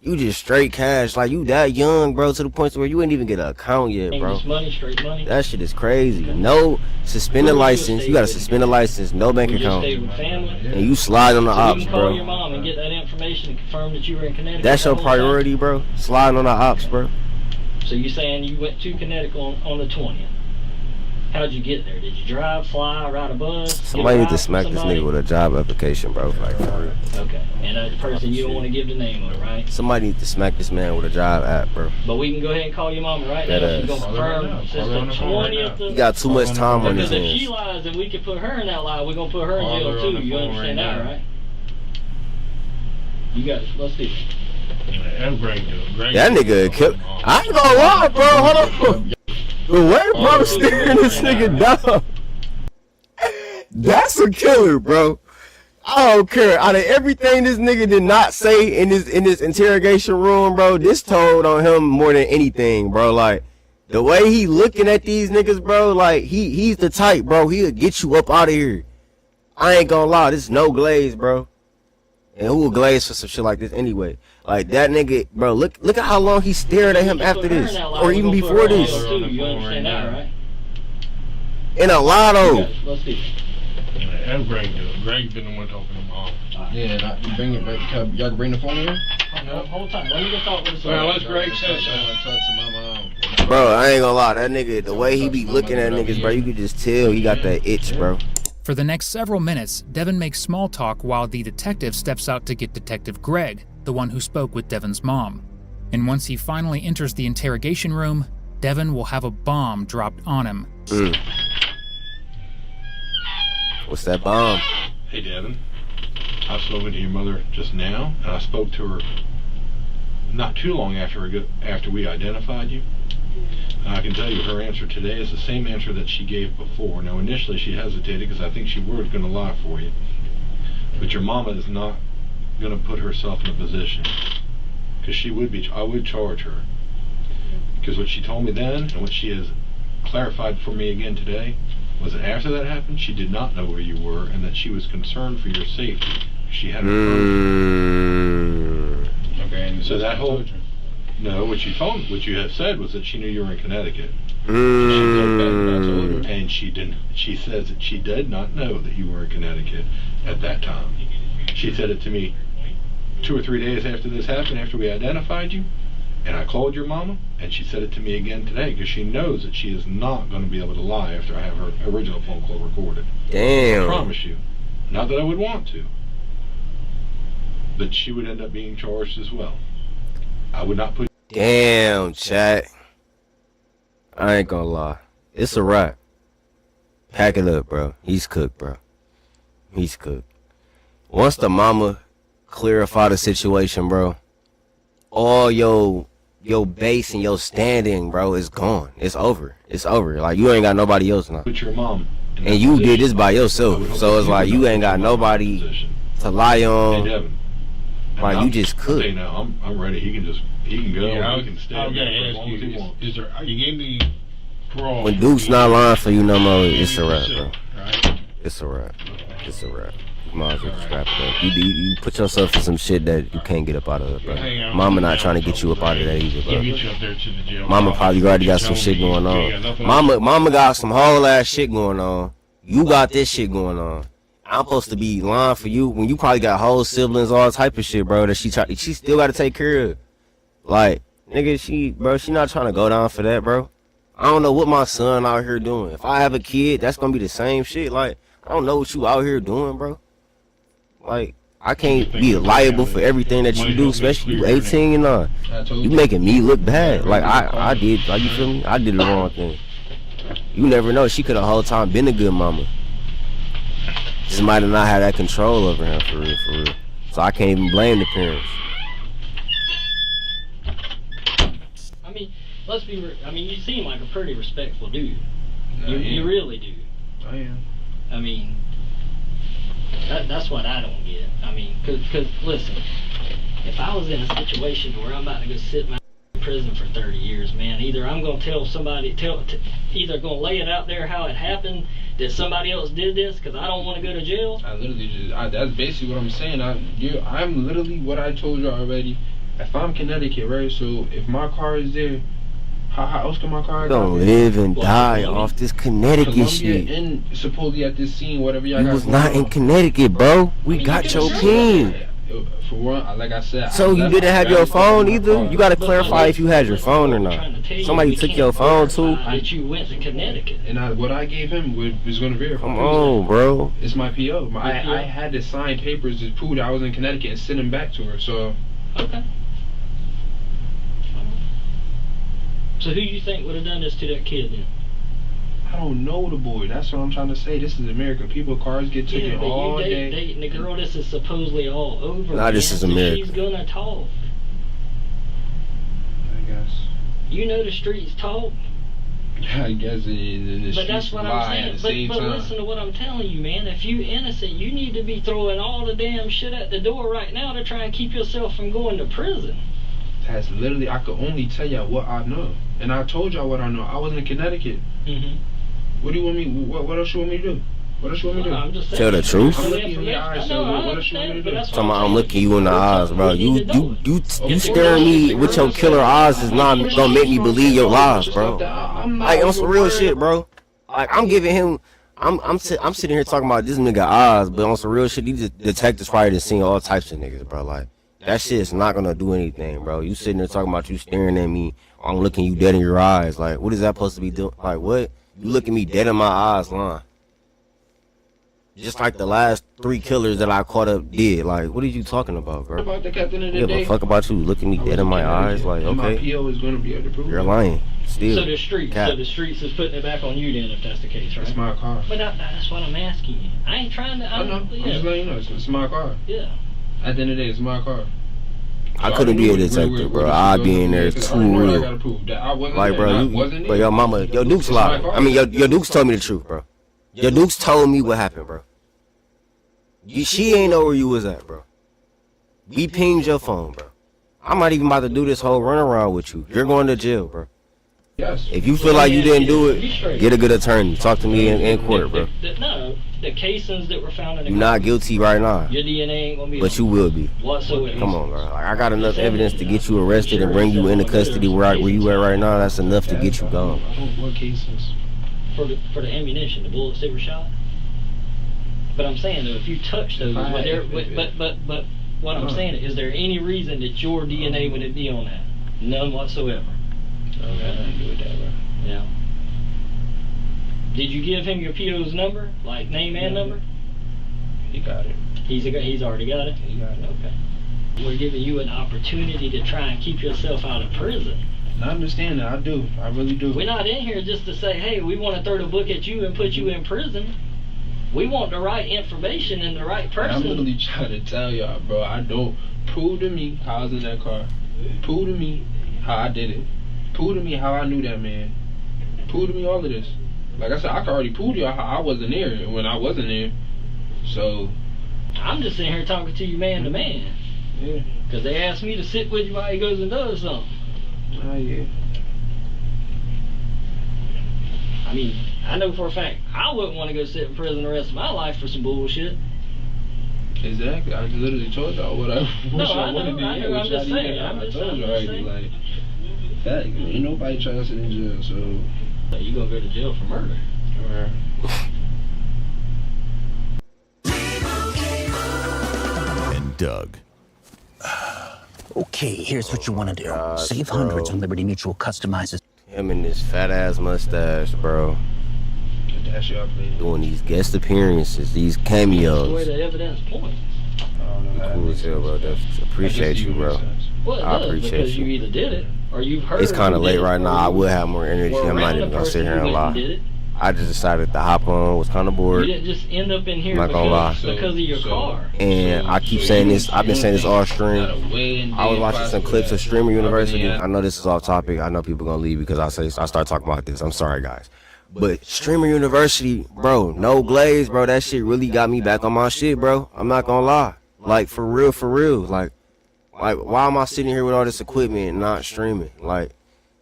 You just straight cash. Like, you that young, bro, to the point where you ain't even get an account yet, bro. Just money, straight money. That shit is crazy. No suspended license. You got a suspended license, no bank You just account. stay with family. And you slide on the So ops, you can call bro. your mom and get that information and confirm that you were in Connecticut. That's your the whole time? priority, bro? Sliding on the ops, bro. So you saying you went to Connecticut on the 20th? How'd you get there? Did you drive, fly, ride a bus? Somebody need to smack this nigga with a job application, bro. Like, for real. Okay. And a person you don't want to give the name of, right? Somebody need to smack this man with a job app, bro. But we can go ahead and call your mama right now. That She's going to confirm since the 20th. He got too much time on his Because if she hands. lies and we can put her in that lie, we're going to put her in jail too. You understand that, right? You got it. Let's do it. And Greg do it. That nigga killed. I ain't gonna lie, bro. Hold on. The way bro staring this nigga down. That's a killer, bro. I don't care. Out of everything this nigga did not say in his interrogation room, bro, this told on him more than anything, bro. Like, the way he looking at these niggas, bro, like, he's the type, bro. He'll get you up out of here. I ain't gonna lie. This is no glaze, bro. And who will glaze for some shit like this anyway? Like, that nigga, bro, look at how long he stared at him after this. Or even before this. You understand that, right? In a lotto. Let's do it. And Greg do it. Greg's been the one talking to mom. Yeah, you bring it back. Y'all can bring the phone here? No, hold time. Let me go talk with the Well, let's Greg say something. Bro, I ain't gonna lie. That nigga, the way he be looking at niggas, bro, you could just tell he got that itch, bro. For the next several minutes, Devin makes small talk while the detective steps out to get Detective Greg, the one who spoke with Devin's mom. And once he finally enters the interrogation room, Devin will have a bomb dropped on him. What's that bomb? Hey, Devin. I've spoken to your mother just now, and I spoke to her not too long after we identified you. And I can tell you her answer today is the same answer that she gave before. Now, initially she hesitated because I think she was going to lie for you. But your mama is not going to put herself in a position, because I would charge her. Because what she told me then and what she has clarified for me again today was that after that happened, she did not know where you were and that she was concerned for your safety. She had Okay, so that whole... No, what you have said was that she knew you were in Connecticut. And she didn't. She says that she did not know that you were in Connecticut at that time. She said it to me 2 or 3 days after this happened, after we identified you, and I called your mama, and she said it to me again today because she knows that she is not going to be able to lie after I have her original phone call recorded. Damn. I promise you. Not that I would want to, but she would end up being charged as well. I would not put... Damn, chat. I ain't gonna lie. It's a wrap. Pack it up, bro. He's cooked, bro. He's cooked. Once the mama clarify the situation, bro, all your base and your standing, bro, is gone. It's over. It's over. Like, you ain't got nobody else now. Put your mom... And you did this by yourself. So it's like you ain't got nobody to lie on. Hey, Devin. Like, you just cooked. Okay, now I'm ready. He can go. Yeah, He can stay I was there gonna for as ask long as he you, wants. is there, you gave me parole. When Duke's not lying for you no more, it's a wrap, bro. Right? It's a wrap. It's a wrap. You might as well scrap it up. You put yourself in some shit that you can't get up out of, bro. Mama not trying to get you up out of that either, bro. Mama probably already got some shit going on. Mama got some whole ass shit going on. You got this shit going on. I'm supposed to be lying for you when you probably got whole siblings, all type of shit, bro. That she still got to take care of. Like, nigga, she not trying to go down for that, bro. I don't know what my son out here doing. If I have a kid, that's gonna be the same shit. Like, I don't know what you out here doing, bro. Like, I can't be liable for everything that you do, especially you 18 and on. You making me look bad. Like, I did, like, you feel me? I did the wrong thing. You never know. She could have the whole time been a good mama. Just might have not had that control over him, for real, for real. So I can't even blame the parents. I mean, let's be real. I mean, you seem like a pretty respectful dude. You really do. I am. I mean, that's what I don't get. I mean, cause listen, if I was in a situation where I'm about to go sit in prison for 30 years, man, either I'm gonna tell somebody, either gonna lay it out there how it happened, that somebody else did this, cause I don't want to go to jail. I literally just, that's basically what I'm saying. I'm literally what I told you already. If I'm Connecticut, right? So if my car is there, how else can my car? Don't live and die off this Connecticut shit. And supposedly at this scene, whatever y'all got. You was not in Connecticut, bro. We got your pin. For one, like I said. So you didn't have your phone either? You gotta clarify if you had your phone or not. Somebody took your phone too? That you went to Connecticut. And what I gave him was gonna verify. Come on, bro. It's my PO. I had to sign papers to prove that I was in Connecticut and send them back to her. So. Okay. So who you think would have done this to that kid then? I don't know the boy. That's what I'm trying to say. This is America. People, cars get taken all day. Dating the girl, this is supposedly all over. Nah, this is America. She's gonna talk. I guess. You know the streets talk. I guess it is. But that's what I'm saying. But listen to what I'm telling you, man. If you innocent, you need to be throwing all the damn shit at the door right now to try and keep yourself from going to prison. That's literally, I could only tell y'all what I know. And I told y'all what I know. I was in Connecticut. Mm-hmm. What do you want me, what else you want me to do? What else you want me to do? I'm just saying, tell the truth? I'm looking in your eyes, so what else you want me to do? I'm looking you in the eyes, bro. You staring me with your killer eyes is not gonna make me believe your lies, bro. Like, on some real shit, bro. Like, I'm giving him, I'm sitting here talking about this nigga eyes, but on some real shit, these detectives probably done seen all types of niggas, bro. Like, that shit's not gonna do anything, bro. You sitting there talking about you staring at me, I'm looking you dead in your eyes. Like, what is that supposed to be doing? Like, what? You looking me dead in my eyes, lying. Just like the last 3 killers that I caught up did. Like, what are you talking about, bro? About the captain of the Give day. a fuck about you looking me dead in my eyes. Like, okay. My PO is gonna be able to prove you're lying. Still. So the streets is putting it back on you then, if that's the case, right? It's my car. But that's what I'm asking you. I ain't trying to. I know. I'm just letting you know. It's my car. Yeah. At the end of the day, it's my car. I couldn't be a detective, bro. I'd be in there too real. Like, bro, your mama, your Dukes lied. I mean, your Dukes told me the truth, bro. Your Dukes told me what happened, bro. She ain't know where you was at, bro. We pinged your phone, bro. I'm not even about to do this whole runaround with you. You're going to jail, bro. Yes. If you feel like you didn't do it, get a good attorney. Talk to me in court, bro. No, the casings that were found in the you're not guilty right now. Your DNA ain't gonna be. But you will be. Whatsoever. Come on, bro. Like, I got enough evidence to get you arrested and bring you into custody where you at right now. That's enough to get you gone. What cases? For the ammunition, the bullets that were shot. But I'm saying though, if you touch those, but what I'm saying is there any reason that your DNA would be on that? None whatsoever. No, got nothing to do with that, bro. Yeah. Did you give him your PO's number, like name and number? He got it. He's already got it? He got it. Okay. We're giving you an opportunity to try and keep yourself out of prison. I understand that. I do. I really do. We're not in here just to say, hey, we want to throw the book at you and put you in prison. We want the right information and the right person. I'm literally trying to tell y'all, bro. I don't. Prove to me how I was in that car. Prove to me how I did it. Prove to me how I knew that man. Prove to me all of this. Like I said, I can already prove to y'all how I wasn't there when I wasn't there. So. I'm just sitting here talking to you man to man. Yeah. Because they asked me to sit with you while he goes and does something. Oh, yeah. I mean, I know for a fact I wouldn't want to go sit in prison the rest of my life for some bullshit. Exactly. I literally told y'all what I wanted to hear. I'm just saying. I told you already. Like, fact, ain't nobody trying to sit in jail, so. You gonna go to jail for murder? And Doug. Okay, here's what you want to do. Save hundreds when Liberty Mutual customizes. Him and this fat ass mustache, bro. Doing these guest appearances, these cameos. Where the evidence points. Cool as hell, bro. Appreciate you, bro. Well, I appreciate because you either did it or you've heard. It's kind of late right now. I will have more energy. I'm not even gonna sit here and lie. I just decided to hop on. Was kind of bored. You didn't just end up in here I'm not gonna lie. because of your car. And I keep saying this. I've been saying this all stream. I was watching some clips of Streamer University. I know this is off topic. I know people gonna leave because I start talking about this. I'm sorry, guys. But Streamer University, bro, no glaze, bro. That shit really got me back on my shit, bro. I'm not gonna lie. Like, for real. Like, why am I sitting here with all this equipment and not streaming? Like,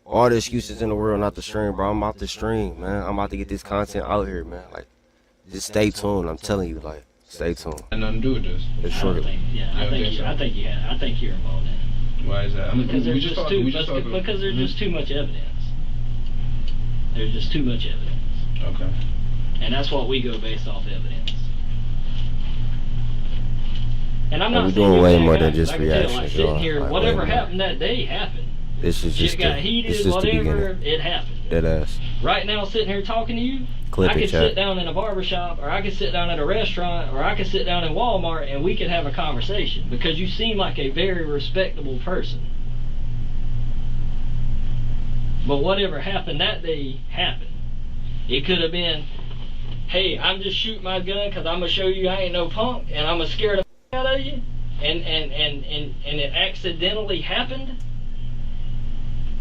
all the excuses in the world not to stream, bro. I'm about to stream, man. I'm about to get this content out here, man. Like, just stay tuned. I'm telling you, like, stay tuned. And nothing to do with this. It's short. I think you're involved in it. Why is that? Because there's just too much evidence. There's just too much evidence. Okay. And that's what we go based off evidence. And I'm not saying doing way more than just reactions. Like sitting here, like, whatever happened that day happened. This is just got heated, whatever, it happened. Dead ass. Right now, sitting here talking to you, I could sit down in a barbershop, or I could sit down at a restaurant, or I could sit down in Walmart, and we could have a conversation because you seem like a very respectable person. But whatever happened that day happened. It could have been, hey, I'm just shooting my gun because I'm going to show you I ain't no punk, and I'm going to scare the out of you, and it accidentally happened.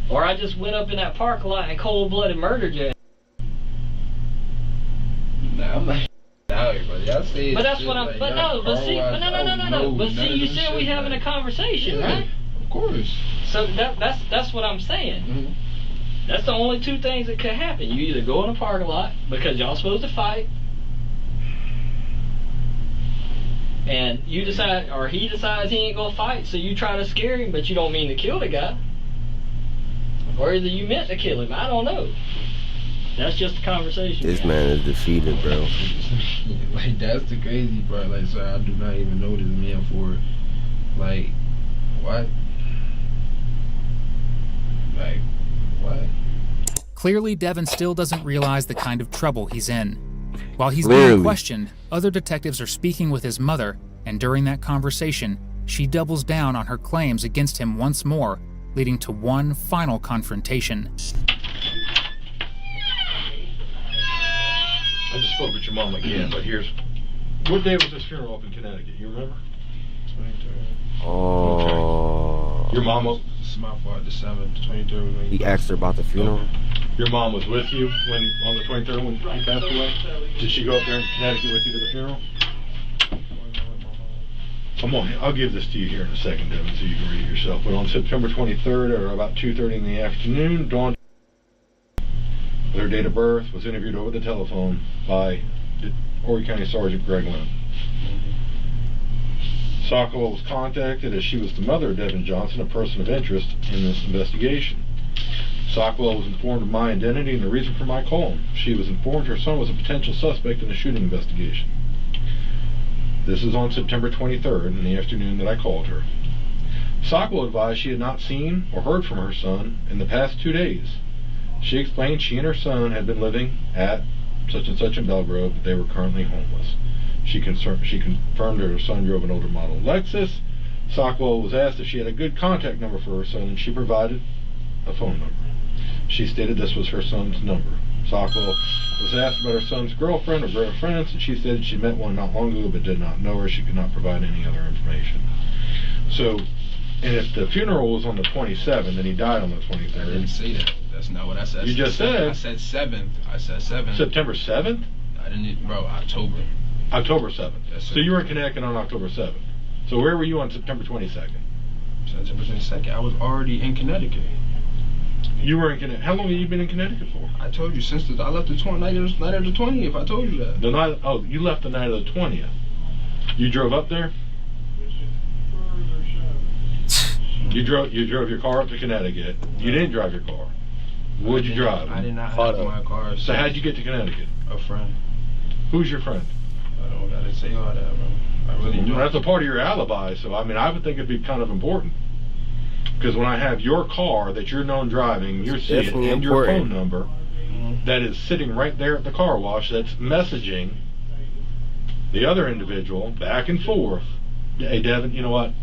Or I just went up in that parking lot and cold-blooded murdered you. Nah, I'm not out here, buddy. I say but that's what I'm. But no. But see, no. But see, you said we having a conversation, right? Of course. So that's what I'm saying. Mm-hmm. That's the only two things that could happen. You either go in a parking lot because y'all supposed to fight, and you decide, or he decides he ain't gonna fight, so you try to scare him, but you don't mean to kill the guy. Or either you meant to kill him. I don't know. That's just a conversation. This man is defeated, bro. Like, that's the crazy part. Like, sir, I do not even know this man for, like, what? Like, what? Clearly, Devin still doesn't realize the kind of trouble he's in. While he's Clearly. being questioned, other detectives are speaking with his mother, and during that conversation, she doubles down on her claims against him once more, leading to one final confrontation. I just spoke with your mom again, but here's... What day was this funeral up in Connecticut? You remember? 23rd. Oh. Okay. Your mom was... This is my fault. The 7th, 23rd. He asked her about the funeral? Your mom was with you on the 23rd when he passed away? Did she go up there in Connecticut with you to the funeral? I'll give this to you here in a second, Devin, so you can read it yourself. But on September 23rd, or about 2:30 in the afternoon, Dawn, with her date of birth, was interviewed over the telephone by Horry County Sergeant Greg Lynn. Sokolow was contacted as she was the mother of Devin Johnson, a person of interest in this investigation. Sokolow was informed of my identity and the reason for my call. She was informed her son was a potential suspect in the shooting investigation. This is on September 23rd in the afternoon that I called her. Sokolow advised she had not seen or heard from her son in the past 2 days. She explained she and her son had been living at such and such in Belgrove, but they were currently homeless. She confirmed her son drove an older model Lexus. Sokolow was asked if she had a good contact number for her son, and she provided a phone number. She stated this was her son's number. Sokolow was asked about her son's girlfriend or girlfriends, and she said she met one not long ago but did not know her. She could not provide any other information. So, and if the funeral was on the 27th and he died on the 23rd. I didn't say that. That's not what I said. You just said. I said 7th. I said 7th. September 7th? I didn't, bro, October. October 7th. Yes, sir. So you were in Connecticut on October 7th. So where were you on September 22nd? September 22nd. I was already in Connecticut. You were in Connecticut. How long have you been in Connecticut for? I told you since I left the night of the 20th. I told you that. The night. Oh, you left the night of the 20th. You drove up there? You drove your car up to Connecticut. You didn't drive your car. What'd you drive? I did not have my car. So how'd you get to Connecticut? A friend. Who's your friend? I don't gotta say all that, bro. I really don't. Well, that's a part of your alibi, so I mean, I would think it'd be kind of important. Because when I have your car that you're known driving, your seat, and your phone number that is sitting right there at the car wash that's messaging the other individual back and forth. Hey, Devin, you know what?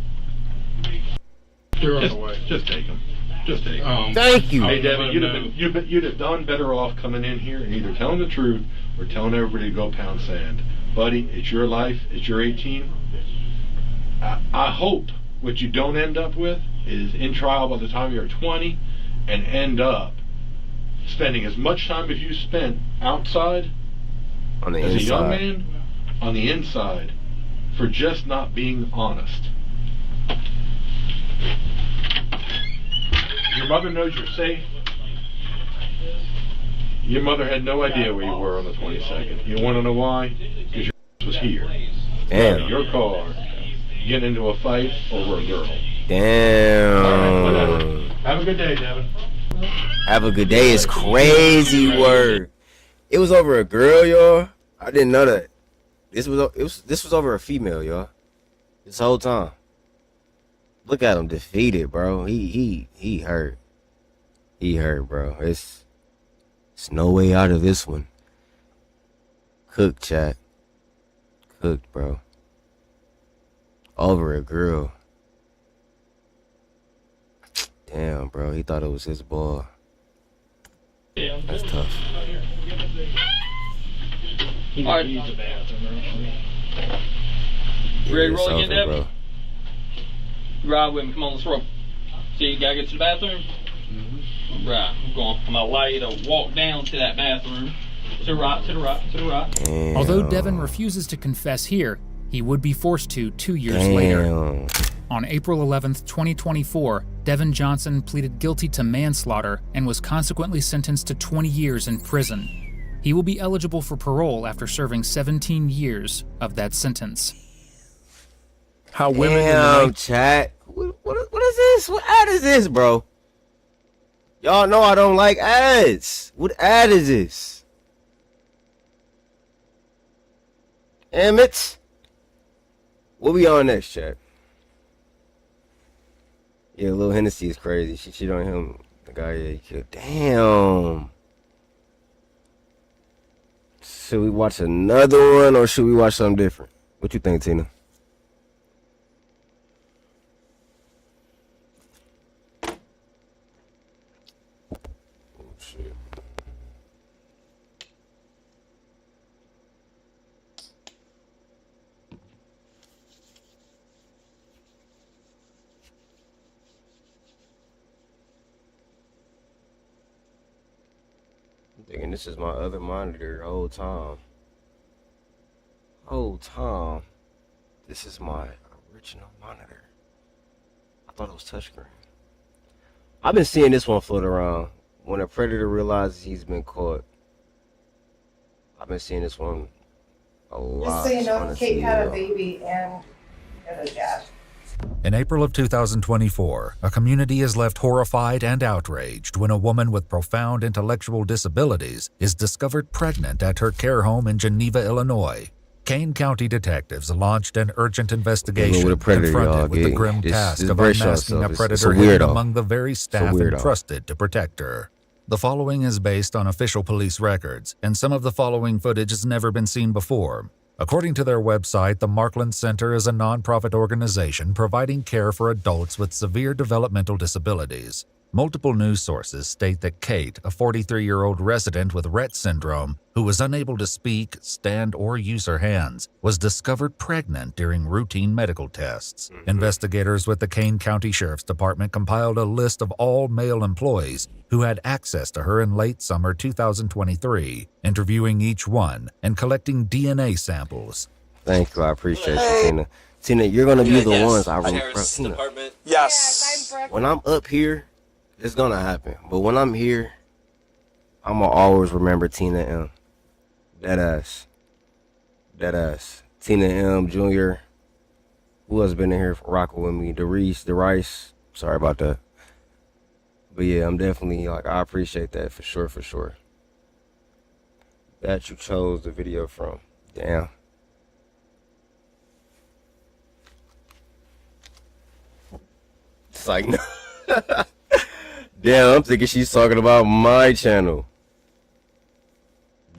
Just take him. Just take him. Thank you. Hey, Devin, you'd have done better off coming in here and either telling the truth or telling everybody to go pound sand. Buddy, it's your life. It's your 18. I hope what you don't end up with is in trial by the time you're 20 and end up spending as much time as you spent outside on the as inside. a young man on the inside for just not being honest. Your mother knows you're safe. Your mother had no idea where you were on the 22nd. You want to know why? Because your was here. Damn. Your car. Getting into a fight over a girl. Damn. All right, whatever. Have a good day, Devin. Have a good day is crazy word. It was over a girl, y'all. I didn't know that. This was over a female, y'all. This whole time. Look at him defeated, bro. He hurt. He hurt, bro. It's no way out of this one. Cooked, chat. Cooked, bro. Over a girl. Damn, bro. He thought it was his ball. That's tough. He All right. use the bathroom. Ready to roll It's again, over, Devin? Ride with me. Come on, let's roll. See, you gotta get to the bathroom? Right. I'm gonna allow you to walk down to that bathroom. To the right, to the right, to the right. Damn. Although Devin refuses to confess here, he would be forced to 2 years later. On April 11th, 2024, Devin Johnson pleaded guilty to manslaughter and was consequently sentenced to 20 years in prison. He will be eligible for parole after serving 17 years of that sentence. How women Damn, chat. What is this? What ad is this, bro? Y'all know I don't like ads. What ad is this? Damn it. What we on next, chat? Yeah, Lil Hennessy is crazy. She cheated on him. The guy he killed. Damn. Should we watch another one or should we watch something different? What you think, Tina? Thinking this is my other monitor the whole time. This is my original monitor. I thought it was touchscreen. I've been seeing this one float around. When a predator realizes he's been caught. I've been seeing this one a lot. Just so you know, on the Kate had a TV. baby and a dad. In April of 2024, a community is left horrified and outraged when a woman with profound intellectual disabilities is discovered pregnant at her care home in Geneva, Illinois. Kane County detectives launched an urgent investigation confronted with the grim task of unmasking a predator hidden among the very staff entrusted to protect her. The following is based on official police records, and some of the following footage has never been seen before. According to their website, the Markland Center is a nonprofit organization providing care for adults with severe developmental disabilities. Multiple news sources state that Kate, a 43-year-old resident with Rett syndrome, who was unable to speak, stand, or use her hands, was discovered pregnant during routine medical tests. Investigators with the Kane County Sheriff's Department compiled a list of all male employees who had access to her in late summer 2023, interviewing each one and collecting DNA samples. Thank you, I appreciate you, Tina. Tina, you're gonna be the ones I remember. Tina, Yes. when I'm up here, it's gonna happen. But when I'm here, I'm gonna always remember Tina M. Deadass. Tina M. Jr. Who else been in here rocking with me? DeRice. Sorry about that. But yeah, I'm definitely like, I appreciate that for sure. That you chose the video from. Damn. It's like, no. Damn, I'm thinking she's talking about my channel.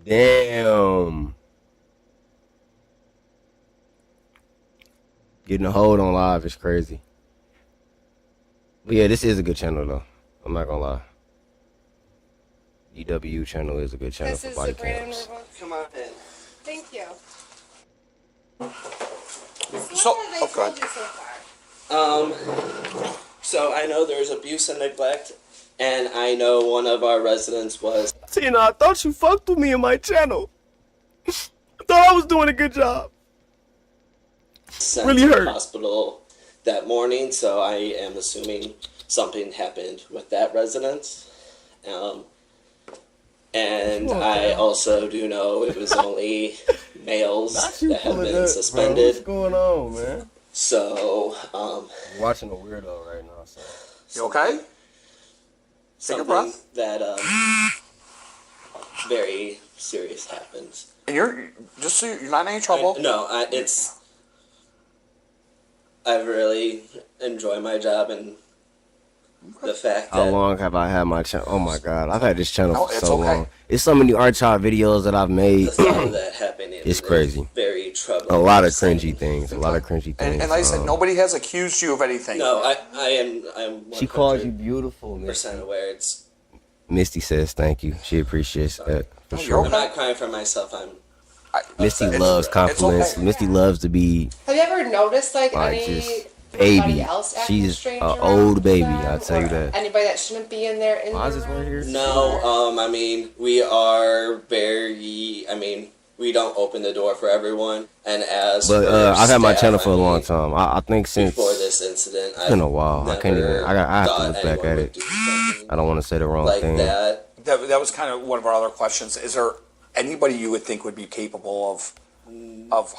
Damn. Getting a hold on live is crazy. But yeah, this is a good channel though. I'm not gonna lie. EW channel is a good channel for body cams. Come on in. Thank you. So, so I know there's abuse and neglect, and I know one of our residents was. Tina, I thought you fucked with me in my channel. I thought I was doing a good job. Sent Really to hurt. the hospital that morning, so I am assuming something happened with that resident. And I also do know it was only males that have been suspended. What's going on, man? So, I'm watching a weirdo right now. So. You okay? Take a breath. That very serious happens. And you're just so you're not in any trouble. No, I really enjoy my job and the fact that. How long have I had my channel? Oh my god, I've had this channel for it's so okay. long. It's so many archive videos that I've made. The thought of that happening It's crazy. Very troubling. A lot of cringy things. And like I said, nobody has accused you of anything. No, I'm She calls you beautiful, percent aware. It's. Misty says thank you. She appreciates that for sure. I'm not crying for myself. Misty loves compliments. okay. Misty loves to be Have you ever noticed like like any just baby. else acting She's strange an around old baby. them, I'll tell you or that. Anybody that shouldn't be in there in Why is the this right here? No, I mean, we are very. I mean, we don't open the door for everyone. And as But for I've had my staff, channel for I a long mean, time. I think since before this incident, it's been a while. I can't even. I have to look back at it. I don't want to say the wrong like thing. that. That was kind of one of our other questions. Is there anybody you would think would be capable of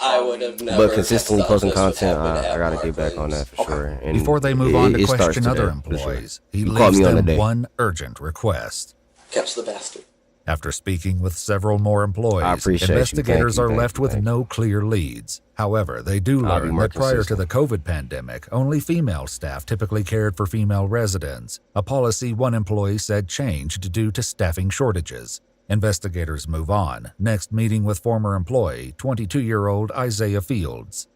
I would have never. But consistently posting thought this would content, happen I at gotta get back on that for sure. And Before they move on to it starts question other today, for sure. employees, he You called leaves me on the them day. one urgent request. Catch the bastard. After speaking with several more I employees, appreciate you. investigators Thank you, are thank left you, with thank no clear leads. However, they do I'll be learn more that prior to consistent. the COVID pandemic, only female staff typically cared for female residents, a policy one employee said changed due to staffing shortages. Investigators move on, next meeting with former employee, 22-year-old Isaiah Fields.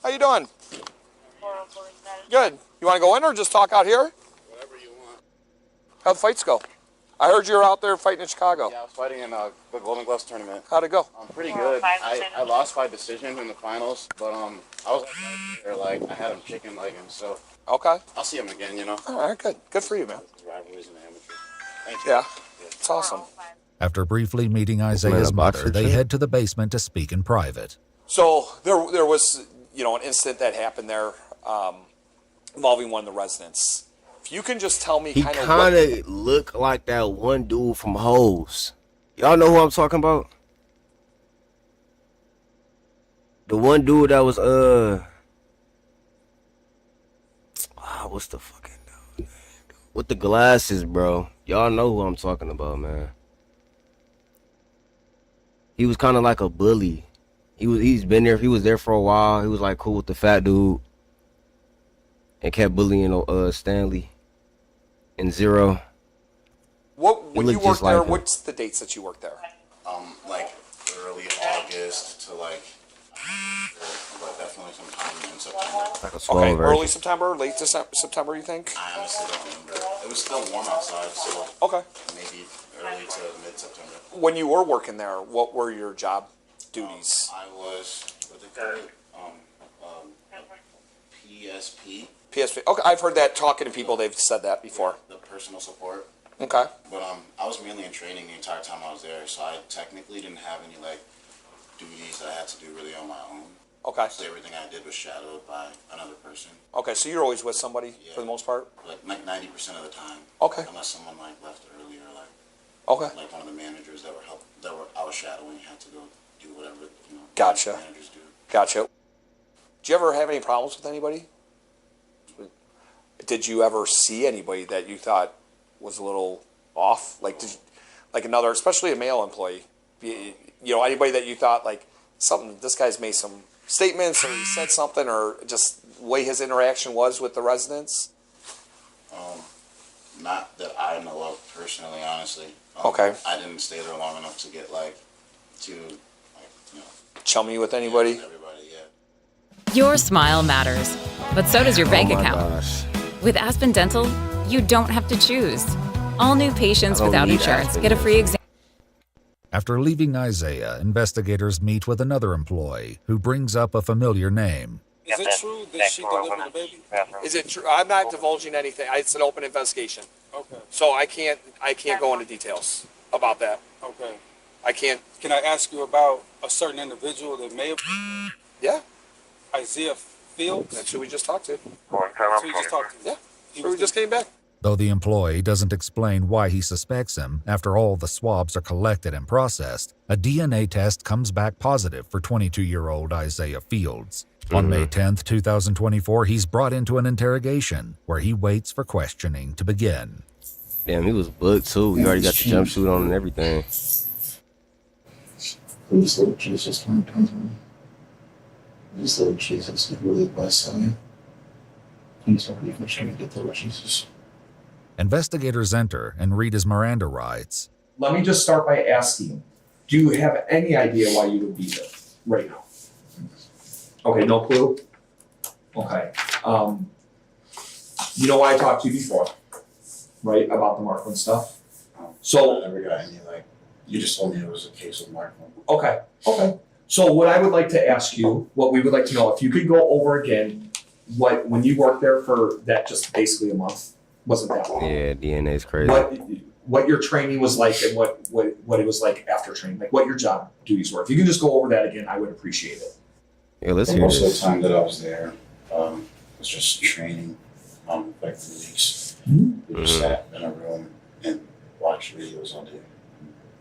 How you doing? Good. You want to go in or just talk out here? Whatever you want. How'd the fights go? I heard you were out there fighting in Chicago. Yeah, I was fighting in the Golden Gloves tournament. How'd it go? Pretty good. I lost by decision in the finals, but I was like I had him chicken legging, so Okay. I'll see him again, you know. All right, good. Good for you, man. Rivalries and amateur. Thank you. Yeah, it's awesome. After briefly meeting Isaiah's mother, they head to the basement to speak in private. So there was, an incident that happened there involving one of the residents. If you can just tell me He kind of kind of look like that one dude from Hoes. Y'all know who I'm talking about? The one dude that was what's the fucking name? With the glasses, bro. Y'all know who I'm talking about, man. He was kind of like a bully. He's been there. He was there for a while. He was like cool with the fat dude, and kept bullying Stanley and Zero. when you looked worked just like there, him. what's the dates that you worked there? Like early August to like definitely sometime in September. Like a small Okay, version. early September, late September, you think? I honestly don't remember. It was still warm outside, so Okay. maybe early to mid-September. When you were working there, what were your job duties? I was what they call it, PSP. PSP. Okay, I've heard that talking to people. They've said that before. The personal support. Okay. But I was mainly in training the entire time I was there, so I technically didn't have any like duties that I had to do really on my own. Okay. So everything I did was shadowed by another person. Okay, so you're always with somebody for the most part? Like 90% of the time. Okay. Unless someone like left early or like Okay. like one of the managers that were I was shadowing had to go do whatever Gotcha. managers do. Gotcha. Did you ever have any problems with anybody? Did you ever see anybody that you thought was a little off? Like, like another, especially a male employee, you know, anybody that you thought like something, this guy's made some statements or he said something, or just the way his interaction was with the residents? Not that I know of personally, honestly. Okay. I didn't stay there long enough to get chummy with anybody. Everybody, yeah. Your smile matters, but so does your bank account. Gosh. With Aspen Dental, you don't have to choose. All new patients without insurance get a free exam. After leaving Isaiah, investigators meet with another employee who brings up a familiar name. Is it true that she delivered the baby? Is it true? I'm not divulging anything. It's an open investigation. Okay. So I can't go into details about that. Okay. I can't. Can I ask you about a certain individual that may have? Yeah. Isaiah Fields. That's who we just talked to. That's who you just talked to. Yeah. We just came back. Though the employee doesn't explain why he suspects him after all the swabs are collected and processed, a DNA test comes back positive for 22-year-old Isaiah Fields. On May 10th, 2024, he's brought into an interrogation where he waits for questioning to begin. Damn, he was booked too. He already got the jumpsuit on and everything. Please, Lord Jesus, come to me. Please, Lord Jesus, I really bless you. Please don't leave me trying to get there, Lord Jesus. Investigators enter and read his Miranda rights. Let me just start by asking, do you have any idea why you would be there right now? Okay, no clue? Okay. You know why I talked to you before, right, about the Markland stuff? So I never got any, you just told me it was a case of Markland. Okay. So what I would like to ask you, what we would like to know, if you could go over again, when you worked there for that just basically a month, wasn't that long? Yeah, DNA is crazy. What your training was like and what it was like after training, like what your job duties were. If you can just go over that again, I would appreciate it. Yeah, let's hear most this. of the time that I was there, was just training like the leaks. We just sat in a room and watched videos all day.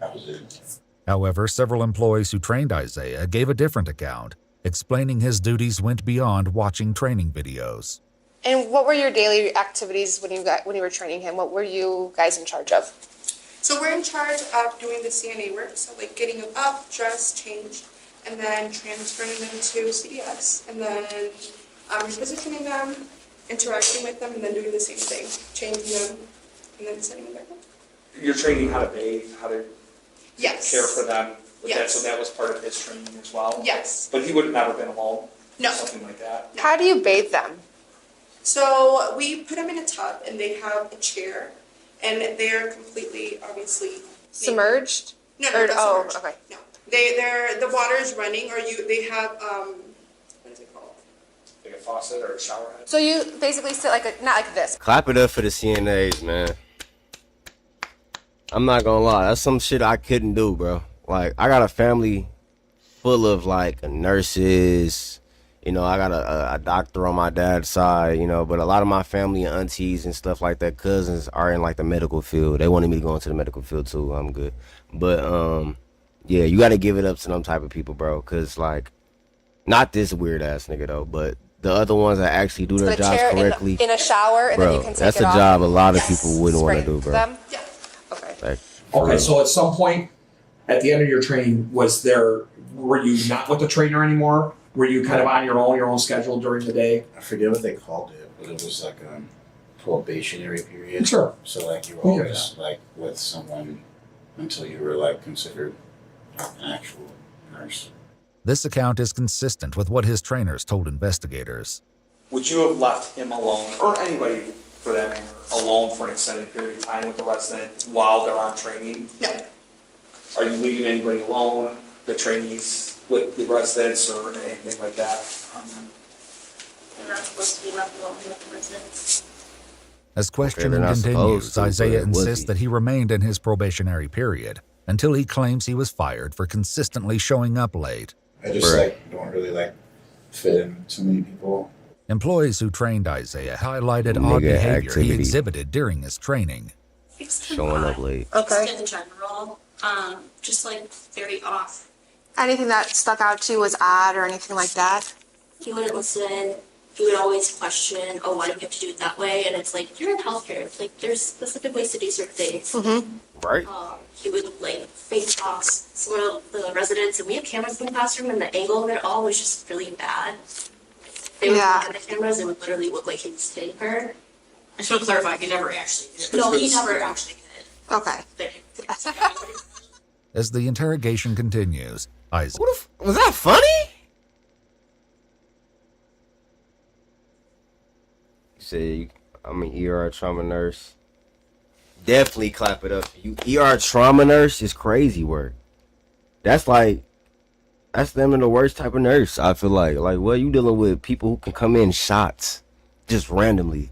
That was it. However, several employees who trained Isaiah gave a different account, explaining his duties went beyond watching training videos. And what were your daily activities when you were training him? What were you guys in charge of? So we're in charge of doing the CNA work, so like getting them up, dressed, changed, and then transferring them to CDS, and then repositioning them, interacting with them, and then doing the same thing, changing them, and then sending them back home. You're training how to bathe, how to care for them. Yes. So that was part of his training as well. Yes. But he would have never been alone. No. Something like that. How do you bathe them? So we put them in a tub, and they have a chair, and they're completely, obviously Submerged? No, Or- not oh, submerged. okay. No, they're the water is running, or they have what is it called? Like a faucet or a shower head. So you basically sit not like this. Clap it up for the CNAs, man. I'm not gonna lie, that's some shit I couldn't do, bro. Like, I got a family full of like nurses. You know, I got a doctor on my dad's side, you know, but a lot of my family and aunties and stuff like that, cousins, are in like the medical field. They wanted me to go into the medical field too. I'm good. But yeah, you gotta give it up to them type of people, bro. Cause like, not this weird ass nigga though, but the other ones that actually do their jobs correctly. In a shower, and bro, then you can take that's it a off. job a lot of people wouldn't want to Spray do, bro. them? Yeah. Okay. Like, Okay, so at some point at the end of your training, were you not with the trainer anymore? Were you kind of on your own schedule during the day? I forget what they called it, but it was like a probationary period. Sure. So like you were always like with someone until you were like considered like an actual nurse. This account is consistent with what his trainers told investigators. Would you have left him alone, or anybody for that matter, alone for an extended period of time with the resident while they're on training? No. Are you leaving anybody alone, the trainees, with the residents or anything like that? They're not supposed to be left alone with the residents. As they're questioning not continues, supposed to, Isaiah but was insists he? that he remained in his probationary period until he claims he was fired for consistently showing up late. I just don't really fit in too many people. Employees who trained Isaiah highlighted odd Nigga behavior he activity. exhibited during his training. It's kind Showing of up late. odd, just in general. Just very off. Anything that stuck out to you was odd or anything like that? He wouldn't listen. He would always question, oh, why do we have to do it that way? And it's like, you're in healthcare. It's like, there's specific ways to do certain things. Right. He would like face box some of the residents, and we have cameras in the classroom, and the angle of it all was just really bad. They would look at the cameras, it would literally look like he was hitting her. I should clarify, he never actually did. No, he never actually did. Okay. As the interrogation continues, Isaiah. Was that funny? You say I'm an ER trauma nurse. Definitely clap it up for you. ER trauma nurse is crazy work. That's them in the worst type of nurse, I feel like. Like, well, you dealing with people who can come in shots just randomly.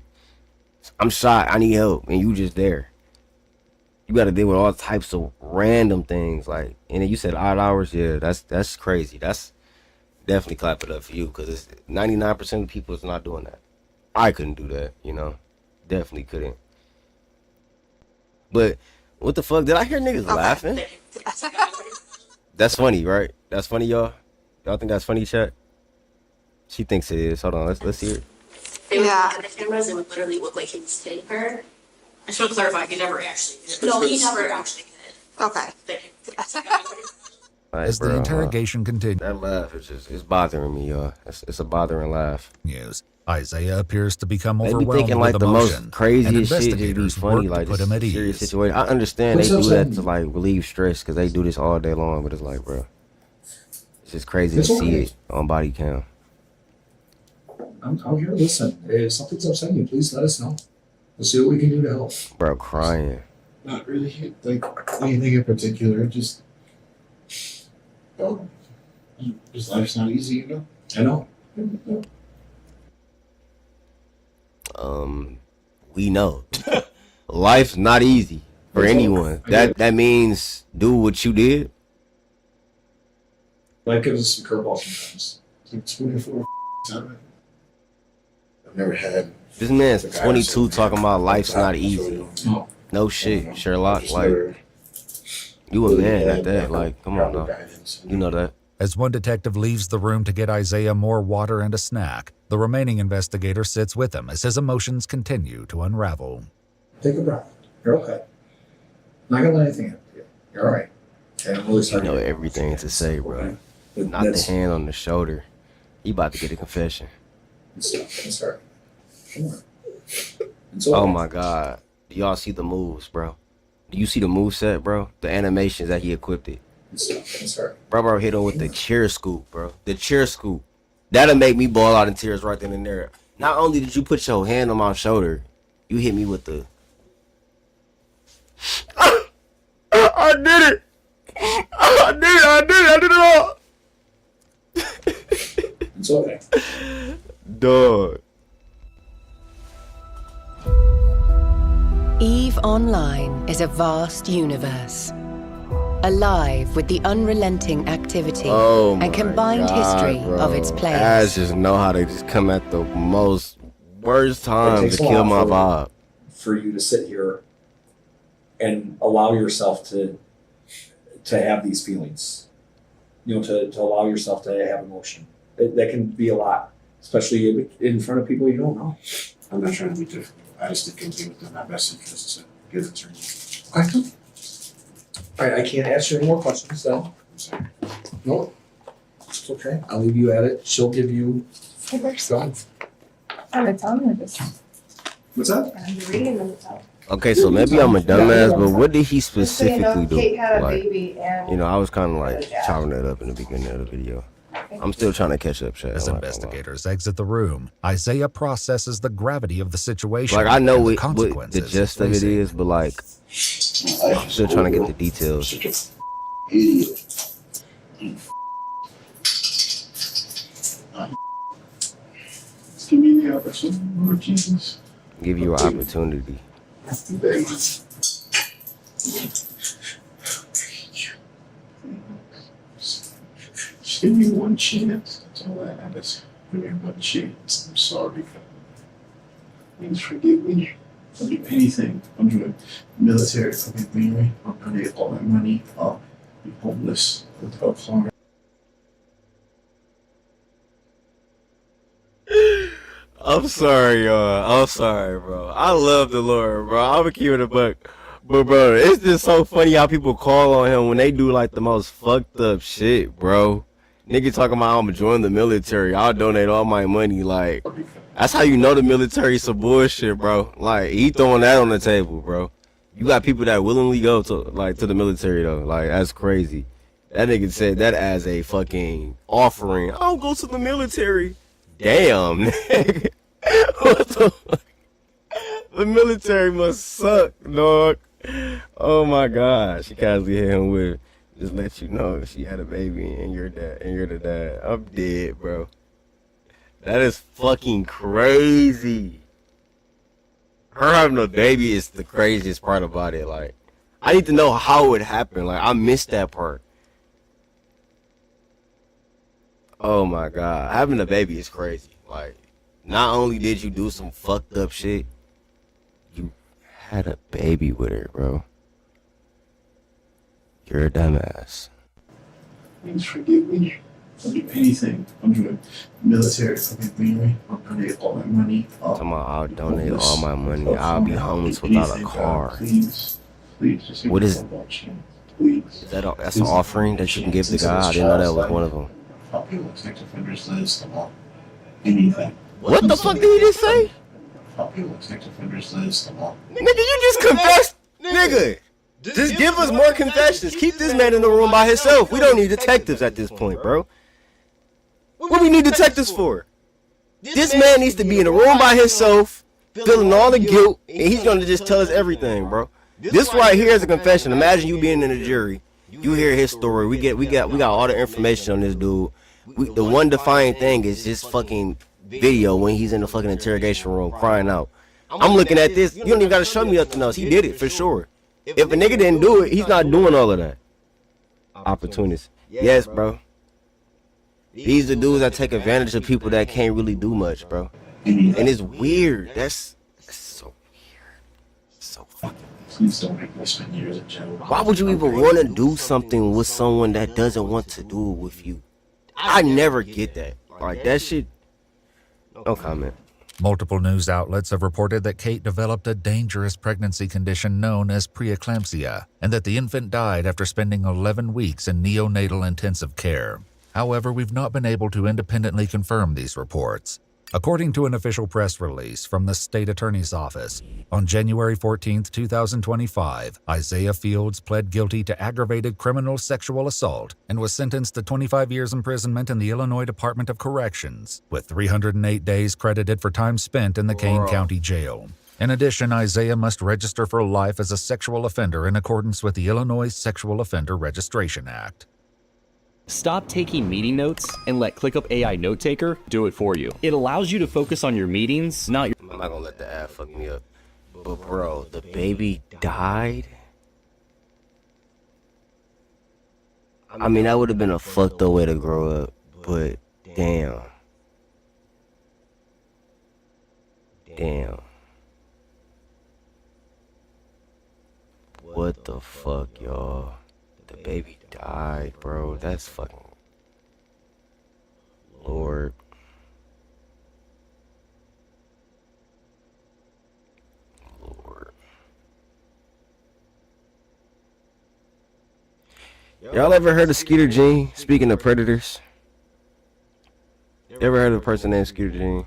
I'm shot, I need help, and you just there. You gotta deal with all types of random things, like, and then you said odd hours. Yeah, that's crazy. That's definitely clap it up for you, because 99% of people is not doing that. I couldn't do that, you know, definitely couldn't. But what the fuck? Did I hear niggas laughing? That's funny, right? That's funny, y'all. Y'all think that's funny, chat? She thinks it is. Hold on, let's hear it. They would look at the cameras, it would literally look like he was hitting her. I should clarify, he never actually did. No, he never actually did. Okay. As the interrogation continues, that laugh is it's bothering me, y'all. It's a bothering laugh. Isaiah appears to become They be overwhelmed thinking like with the emotion, most craziest and shit just be investigators funny, work like to put him at just serious ease. situation. I understand they do that to like relieve stress because they do this all day long, but it's like, bro, it's just crazy to see it on body cam. I'm here to listen. If something's upsetting you, please let us know. We'll see what we can do to help. Bro, crying. Not really like anything in particular. Just, just life's not easy, you know. I know. We know life's not easy for anyone. That means do what you did. Life gives us some curveballs sometimes. It's like 24/7. I've never had. This man's 22 talking about life's not easy. No shit, Sherlock. Like, you a man at that. Like, come on now. You know that. As one detective leaves the room to get Isaiah more water and a snack, the remaining investigator sits with him as his emotions continue to unravel. Take a breath. You're okay. Not gonna let anything happen to you. You're all right. Okay, I'm really sorry. You know everything to say, bro. Not the hand on the shoulder. You about to get a confession. It's all right. Come on. Oh my God. Do y'all see the moves, bro? Do you see the moveset, bro? The animations that he equipped it. It's all right. Bro hit him with the chair scoop, bro. The chair scoop. That'll make me ball out in tears right then and there. Not only did you put your hand on my shoulder, you hit me with the... I did it! I did it all! It's okay. Dog. EVE Online is a vast universe, alive with the unrelenting activity and combined history of its players. Guys just know how to just come at the most worst time to kill my vibe. For you to sit here and allow yourself to have these feelings, you know, to allow yourself to have emotion. That can be a lot, especially in front of people you don't know. I'm not trying to be difficult. I just think it'll be within my best interest to give it to you. Okay. All right, I can't ask you any more questions then. I'm sorry. No, it's okay. I'll leave you at it. She'll give you. Go ahead. I'm a telling this. What's that? I'm reading them out. Okay, so maybe I'm a dumbass, but what did he specifically do? Kate had a Like, baby and you know, I was kind of like chopping it up in the beginning of the video. I'm still trying to catch up, Chad. As investigators exit the room, Isaiah processes the gravity of the situation. Like, I know and the what consequences the gist of it is, but like, I'm still trying to get the details. Idiot. Give me the opportunity, Lord Jesus. Give you an opportunity. Beg. Just give me one chance. That's all I have is give me one chance. I'm sorry. Please forgive me. I'll do anything. I'll do the military. Forgive me. I'll donate all my money. I'll be homeless without harm. I'm sorry, y'all. I'm sorry, bro. I love the Lord, bro. I'm gonna keep it a buck. But, bro, it's just so funny how people call on him when they do, like, the most fucked up shit, bro. Nigga talking about I'm gonna join the military. I'll donate all my money. Like, that's how you know the military some bullshit, bro. Like, he throwing that on the table, bro. You got people that willingly go to the military, though. Like, that's crazy. That nigga said that as a fucking offering. I'll go to the military. Damn, nigga. What the fuck? The military must suck, dog. Oh my gosh. She casually hit him with, just let you know she had a baby and you're the dad. I'm dead, bro. That is fucking crazy. Her having a baby is the craziest part about it. Like, I need to know how it happened. Like, I missed that part. Oh my god. Having a baby is crazy. Like, not only did you do some fucked up shit, you had a baby with her, bro. You're a dumbass. Please forgive me. I'll do anything. I'll do military. Forgive me. I'll donate all my money. I'll donate all my money. I'll be homeless without a car. Please, just what is? Please. Is that that's an offering that you can give to God? I didn't know that was one of them. Help you with sex offenders list. Anything. What the fuck did he just say? Help you with sex offenders list. Nigga, you just confessed, nigga. Just give us more confessions. Keep this man in the room by himself. We don't need detectives at this point, bro. What we need detectives for? This man needs to be in the room by himself, feeling all the guilt, and he's gonna just tell us everything, bro. This right here is a confession. Imagine you being in the jury. You hear his story. We got all the information on this dude. The one defining thing is just fucking video when he's in the fucking interrogation room crying out. I'm looking at this. You don't even gotta show me nothing else. He did it for sure. If a nigga didn't do it, he's not doing all of that. Opportunist. Yes, bro. These are dudes that take advantage of people that can't really do much, bro. And it's weird. That's so weird. So fucking. Please don't make me spend years in jail. Why would you even want to do something with someone that doesn't want to do it with you? I never get that. Like, that shit. No comment. Multiple news outlets have reported that Kate developed a dangerous pregnancy condition known as preeclampsia, and that the infant died after spending 11 weeks in neonatal intensive care. However, we've not been able to independently confirm these reports. According to an official press release from the state attorney's office, on January 14, 2025, Isaiah Fields pled guilty to aggravated criminal sexual assault and was sentenced to 25 years imprisonment in the Illinois Department of Corrections, with 308 days credited for time spent in the Kane County Jail. In addition, Isaiah must register for life as a sexual offender in accordance with the Illinois Sexual Offender Registration Act. Stop taking meeting notes and let ClickUp AI Note Taker do it for you. It allows you to focus on your meetings, not your... I'm not gonna let the ad fuck me up. But bro, the baby died? I mean, that would have been a fucked up way to grow up, but damn. Damn. What the fuck, y'all? The baby died, bro. That's fucking... Lord. Lord. Y'all ever heard of Skeeter Jean? Speaking of predators. Ever heard of a person named Skeeter Jean?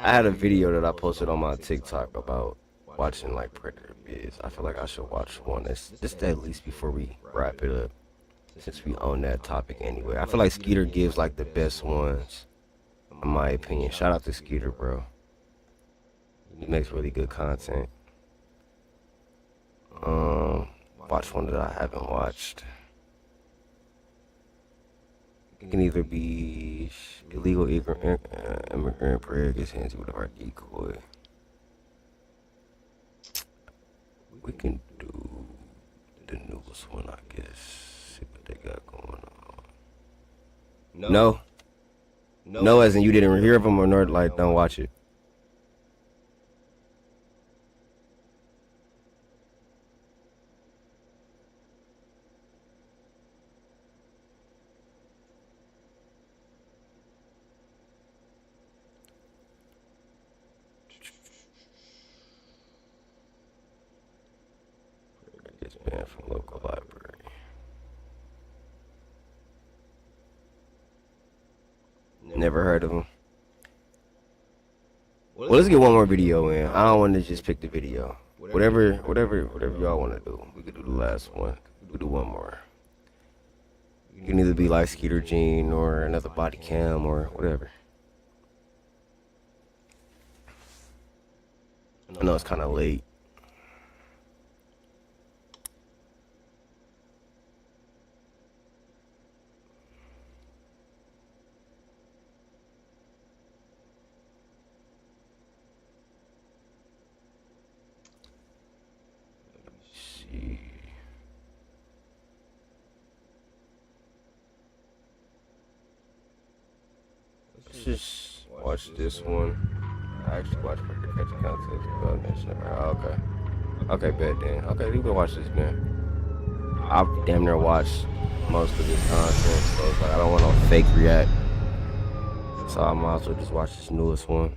I had a video that I posted on my TikTok about watching like predator vids. I feel like I should watch one that's just at least before we wrap it up, since we own that topic anyway. I feel like Skeeter gives like the best ones, in my opinion. Shout out to Skeeter, bro. He makes really good content. Watch one that I haven't watched. It can either be illegal immigrant prayer gets hands with our decoy. We can do the newest one, I guess. See what they got going on. No, as in you didn't hear of them, or not, like, don't watch it. man from local library. Never heard of him. Well, let's get one more video in. I don't want to just pick the video. Whatever y'all want to do. We could do the last one. We could do one more. It can either be like Skeeter Jean or another body cam or whatever. I know it's kind of late. Let's just watch this one. I actually watched for the catch contest. Okay. Okay, bet then. Okay, you can watch this, man. I've damn near watched most of this content, so it's like I don't want no fake react. So I might as well just watch this newest one.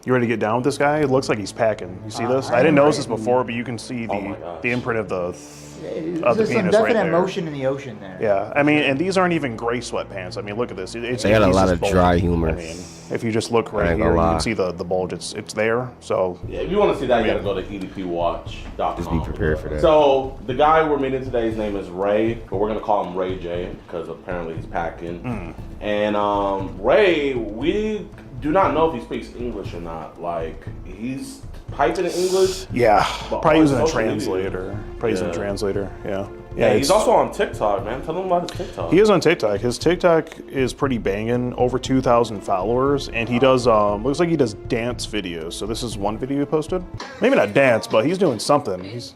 You ready to get down with this guy? It looks like he's packing. You see this? I didn't notice this before, but you can see the imprint of the There's penis some right definite there. motion in the ocean there. Yeah, I mean, and these aren't even gray sweatpants. I mean, look at this. They got a lot of dry humor. I mean, if you just look right here, you can see the bulge. It's there. So yeah, if you want to see that, you got to go to edpwatch.com. Just be prepared for that. So the guy we're meeting today, his name is Ray, but we're gonna call him Ray J because apparently he's packing. And Ray, we do not know if he speaks English or not. Like he's piping in English. yeah, but probably on using a social translator. media- Probably using a translator. Yeah. Yeah, he's it's- also on TikTok, man. Tell him about his TikTok. He is on TikTok. His TikTok is pretty banging, over 2,000 followers, and he does looks like he does dance videos. So this is one video he posted. Maybe not dance, but he's doing something. He's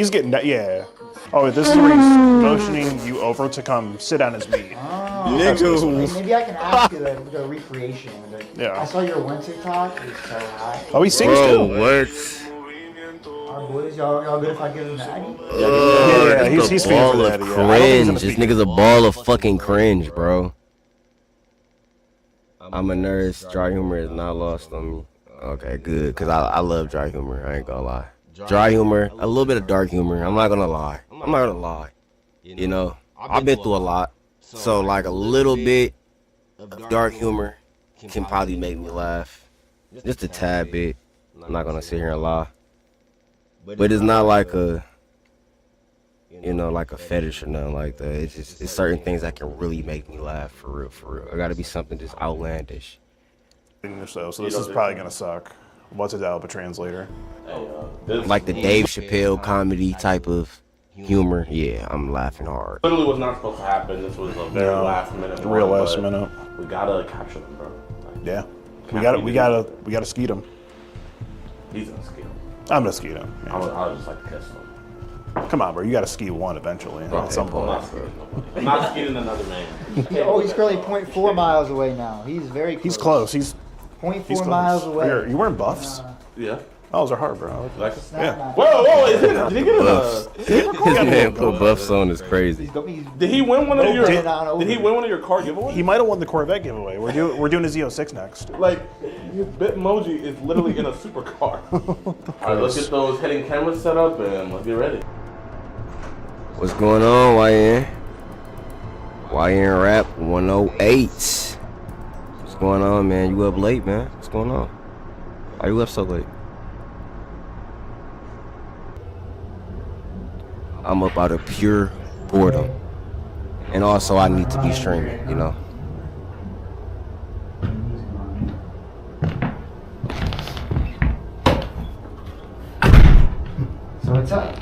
getting that. Yeah. Oh, this is where he's motioning you over to come sit on his meat. Maybe I can ask you the recreation of it. Yeah. I saw your one TikTok. It was so hot. Oh, he sings too. What? Our boys, y'all good if I give him the Addy? Yeah, he's a speaking for ball that. of Yeah. I don't think he's gonna cringe. This speak nigga's a ball of fucking cringe, bro. I'm a nurse. Dry humor is not lost on me. Okay, good. Cause I love dry humor. I ain't gonna lie. Dry humor, a little bit of dark humor. I'm not gonna lie. You know, I've been through a lot. So like a little bit of dark humor can probably make me laugh. Just a tad bit. I'm not gonna sit here and lie. But it's not like a, like a fetish or nothing like that. It's certain things that can really make me laugh for real. It gotta be something just outlandish. So this is probably gonna suck. What's it out, a translator? Like the Dave Chappelle comedy type of humor. Yeah, I'm laughing hard. Literally was not supposed to happen. This was a very last minute. Real one, last but minute. We gotta capture them, bro. Like, Yeah. We gotta skeet him. He's gonna skeet him. I'm gonna skeet him. I was just like kiss him. Come on, bro. You gotta skeet one eventually at some point. I'm not skeeting another man. Oh, he's currently 0.4 miles away now. He's very close. He's close. He's 0.4 miles away. You wearing buffs? Yeah. Oh, those are hard, bro. Like, yeah. Whoa! Did he get Buffs. This man put buffs on is crazy. Did he win one of your? Did he win one of your car giveaways? He might have won the Corvette giveaway. We're doing a Z06 next. Like, your Bitmoji is literally in a supercar. All right, let's get those heading cameras set up and let's get ready. What's going on, YN? YN Rap 108. What's going on, man? You up late, man? What's going on? Why you up so late? I'm up out of pure boredom. And also I need to be streaming, you know? So what's up?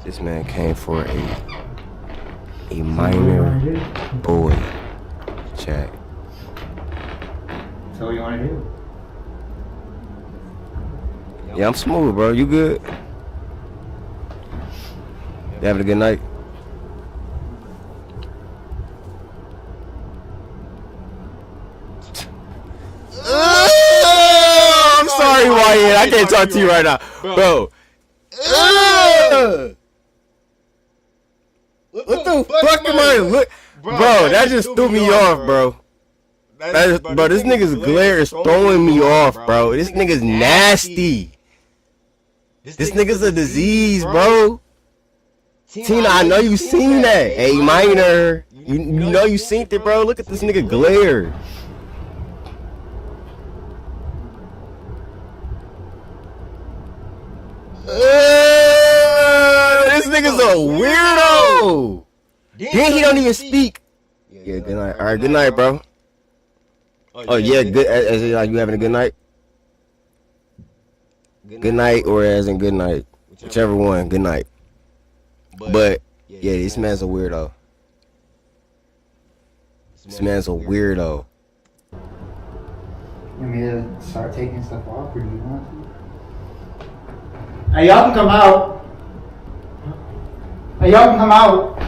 This man came for a minor boy chat. So what you want to do? Yeah, I'm smooth, bro. You good? You having a good night? I'm sorry, YN. I can't talk to you right now. Bro. What the fuck am I look? Bro, that just threw me off, bro. Bro, this nigga's glare is throwing me off, bro. This nigga's nasty. This nigga's a disease, bro. Tina, I know you seen that. A minor. You know you seen it, bro. Look at this nigga glare. This nigga's a weirdo. Then he don't even speak. Yeah, good night. All right, good night, bro. Oh yeah, good. As in, like, you having a good night? Good night, or as in good night, whichever one. Good night. But yeah, this man's a weirdo. This man's a weirdo. You want me to start taking stuff off, or do you want to? Hey, y'all can come out. Hey, y'all can come out.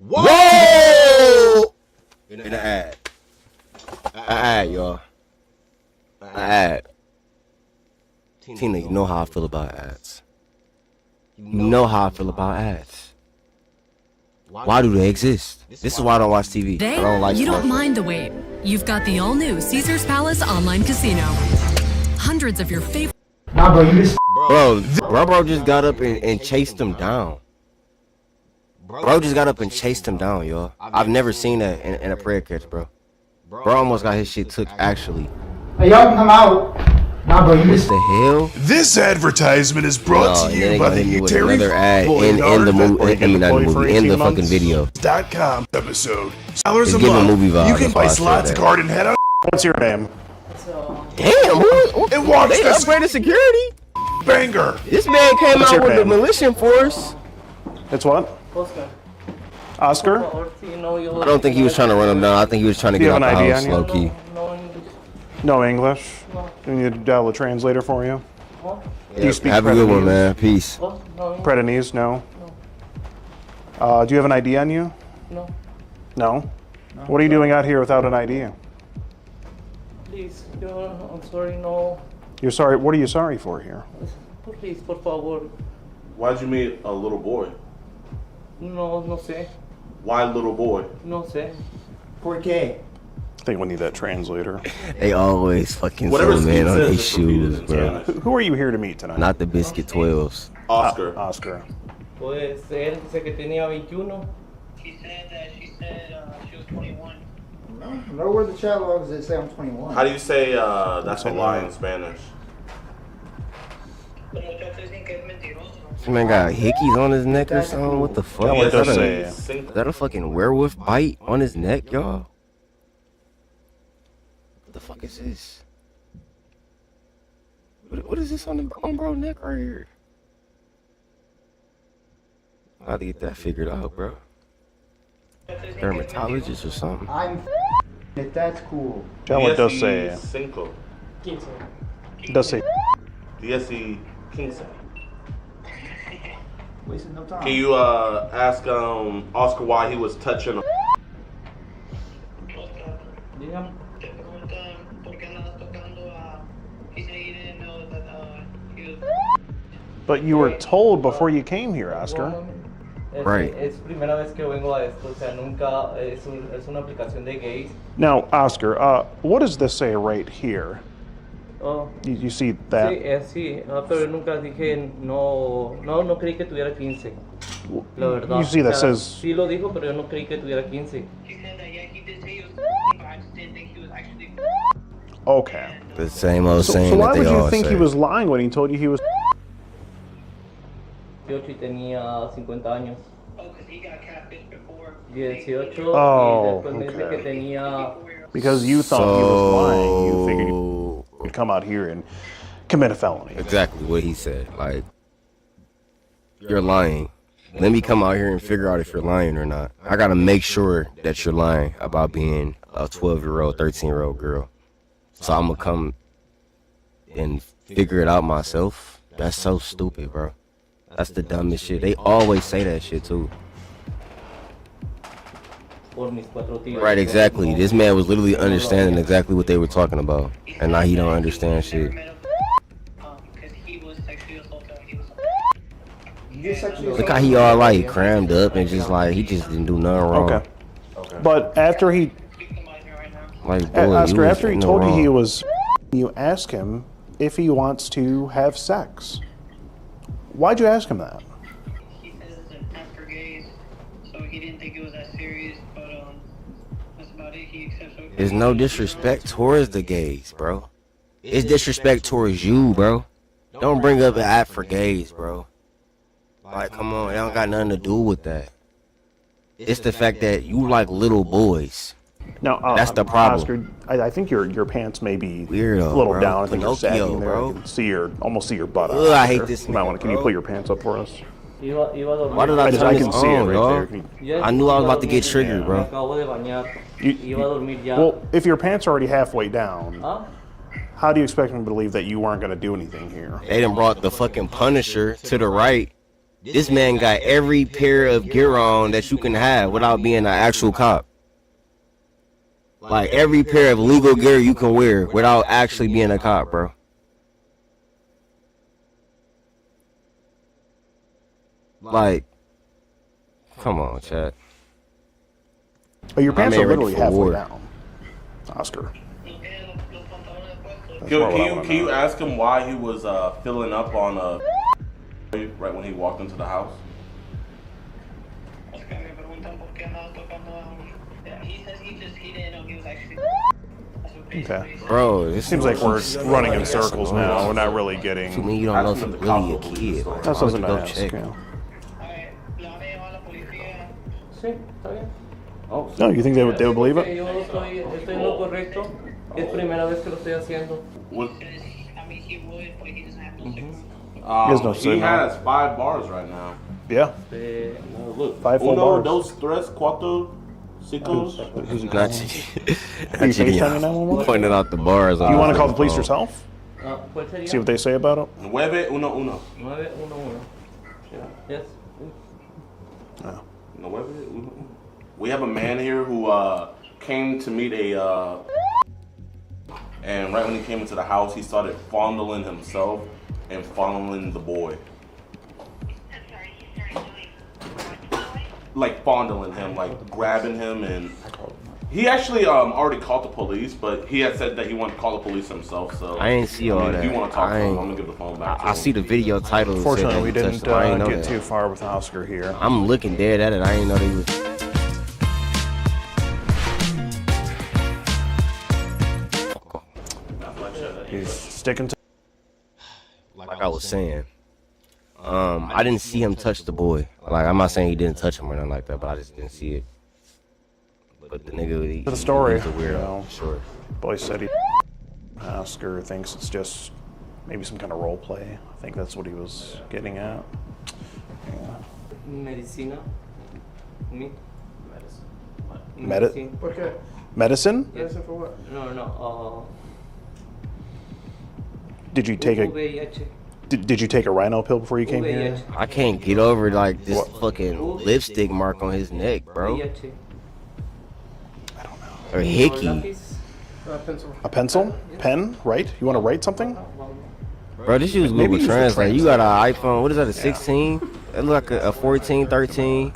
Whoa! In the ad. Ad, y'all. Ad. Tina, you know how I feel about ads. You know how I feel about ads. Why do they exist? This is why I don't watch TV. I don't like you don't commercials. mind the wait. You've got the all-new Caesars Palace online casino. Hundreds of your favorite... Nah, bro, you just... Bro just got up and chased him down. Bro just got up and chased him down, y'all. I've never seen that in a prayer catch, bro. Bro almost got his shit took, actually. Hey, y'all can come out. Nah, bro, you just... What the hell? This advertisement is brought to you by the another ad in the movie. I mean, not the movie, in the fucking video. .com episode. It's $1 a giving month. movie vibes. You can That's why buy I said slots that. card and head out. What's your name? Damn, And watch they this upgraded security. banger. This man came What's out your with the name? militia force. It's what? Oscar? I don't think he was trying to run him down. I think he was trying to Do you get out have the an ID house on you? low key. No English? Do you need to dial a translator for you? Do you speak Have a good one, Pretonese? man. Peace. Pretonese? No. Do you have an ID on you? No. No? What are you doing out here without an ID? Please, I'm sorry, no. You're sorry. What are you sorry for here? Please, por favor. Why'd you meet a little boy? No, no sé. Why little boy? No sé. ¿Por qué? I think we need that translator. They always fucking Whatever so man on Steve these says, just repeat shoes, it. bro. Who are you here to meet tonight? Not the biscuit 12s. Oscar. Oscar. Puede ser, dice que tenía 21. She said she was 21. No, where the chat logs that say I'm 21. How do you say that's a lie in Spanish? This man got hickeys on his neck or something. What the fuck? Tell what Is that, it does say. is that a fucking werewolf bite on his neck, y'all? What the fuck is this? What is this on the bro neck right here? I have to get that figured out, bro. Dermatologist or something. I'm if that's cool. Tell what it does say. Cinco. It does say. DSE Kingse. Wasting no time. Can you ask Oscar why he was touching? Dígame. But you were told before you came here, Oscar. Right. Es primera vez que vengo a esto, o sea, nunca es una aplicación de gays. Now, Oscar, what does this say right here? Oh. You see that? Sí, sí, pero nunca dije no creí que tuviera 15. La verdad. You see that O sea, says- Sí lo dijo, pero yo no creí que tuviera 15. Okay. The same old saying So why that they would you all think say. he was lying when he told you he was? 18 y tenía 50 años. 18 Oh, y después me dice que okay. tenía... Because you thought he was lying, you figured you could come out here and commit a felony. Exactly what he said. Like, you're lying. Let me come out here and figure out if you're lying or not. I gotta make sure that you're lying about being a 12-year-old, 13-year-old girl. So I'm gonna come and figure it out myself. That's so stupid, bro. That's the dumbest shit. They always say that shit too. Por mis cuatro tíos. Right, exactly. This man was literally understanding exactly what they were talking about, and now he don't understand shit. Look how he all like crammed up and just like he just didn't do nothing wrong. Okay. But after he, Like, boy, Oscar, was after he in the told you he wrong. was, you ask him if he wants to have sex. Why'd you ask him that? He said it's an app for gays, so he didn't think it was that serious, but that's about it. He accepts it. There's no disrespect towards the gays, bro. It's disrespect towards you, bro. Don't bring up an app for gays, bro. Like, come on, it don't got nothing to do with that. It's the fact that you like little boys. No, that's the problem. Oscar, I think your pants may be Weirdo, a little bro. down. I think Pinocchio, you're sagging there. bro. I can see almost see your butt. Ugh, I hate this You might nigga, want to. Can you bro. pull your pants up for us? Why did I turn I this can see it on, right dog? there. I knew I was about to get triggered, bro. Well, if your pants are already halfway down, how do you expect me to believe that you weren't going to do anything here? They done brought the fucking Punisher to the right. This man got every pair of gear on that you can have without being an actual cop. Like every pair of legal gear you can wear without actually being a cop, bro. Like, come on, Chad. But your pants My are man literally ready for halfway war. down, Oscar. Can you ask him why he was filling up on right when he walked into the house? He says he didn't know he was actually. Okay. Bro, this Seems like we're running in circles now. We're not really getting. To me, you don't know if you're really a kid. Like, That's why would something you to go ask. check? Yeah. Sí, está bien. Oh, No, you think they would believe it? Yo estoy en lo correcto. Es primera vez que lo estoy haciendo. has no He signal. has 5 bars right now. Yeah. No, look. 5 full Uno, bars. dos, tres, cuatro, cinco. Who's he Got calling? you. Are you FaceTiming 911? Pointing out the bars. You want to call the police phone. yourself? ¿Cuál sería? See what they say about it? 911. 911. Yes. No. 911. We have a man here who came to meet a and right when he came into the house, he started fondling himself and fondling the boy. Like fondling him, like grabbing him, and he actually already called the police, but he had said that he wanted to call the police himself. So I ain't see all If that. you want to talk to I him, ain't- I'm gonna give the phone back. To I him. see the video title. Fortunately, we said that he didn't touched him. I ain't know get that. too far with Oscar here. I'm looking dead at it. I ain't know they was. He's sticking to. Like I was saying, I didn't see him touch the boy. Like, I'm not saying he didn't touch him or nothing like that, but I just didn't see it. But the nigga, To the story. he's a weirdo. You know, Sure. Boy said he. Oscar thinks it's just maybe some kind of role play. I think that's what he was getting at. Yeah. Medicina. Me. Medicine. ¿Por qué? Medicine? Medicine for what? No. Did you take a VIH. did you take a rhino pill before you came here? I can't get over like this fucking lipstick mark on his neck, bro. VIH. Or hickey. A pencil? Pen? Write? You want to write something? Bro, this use Maybe Google use the Translate. You got an iPhone. What is that? A Yeah. 16? It look like a 14, 13.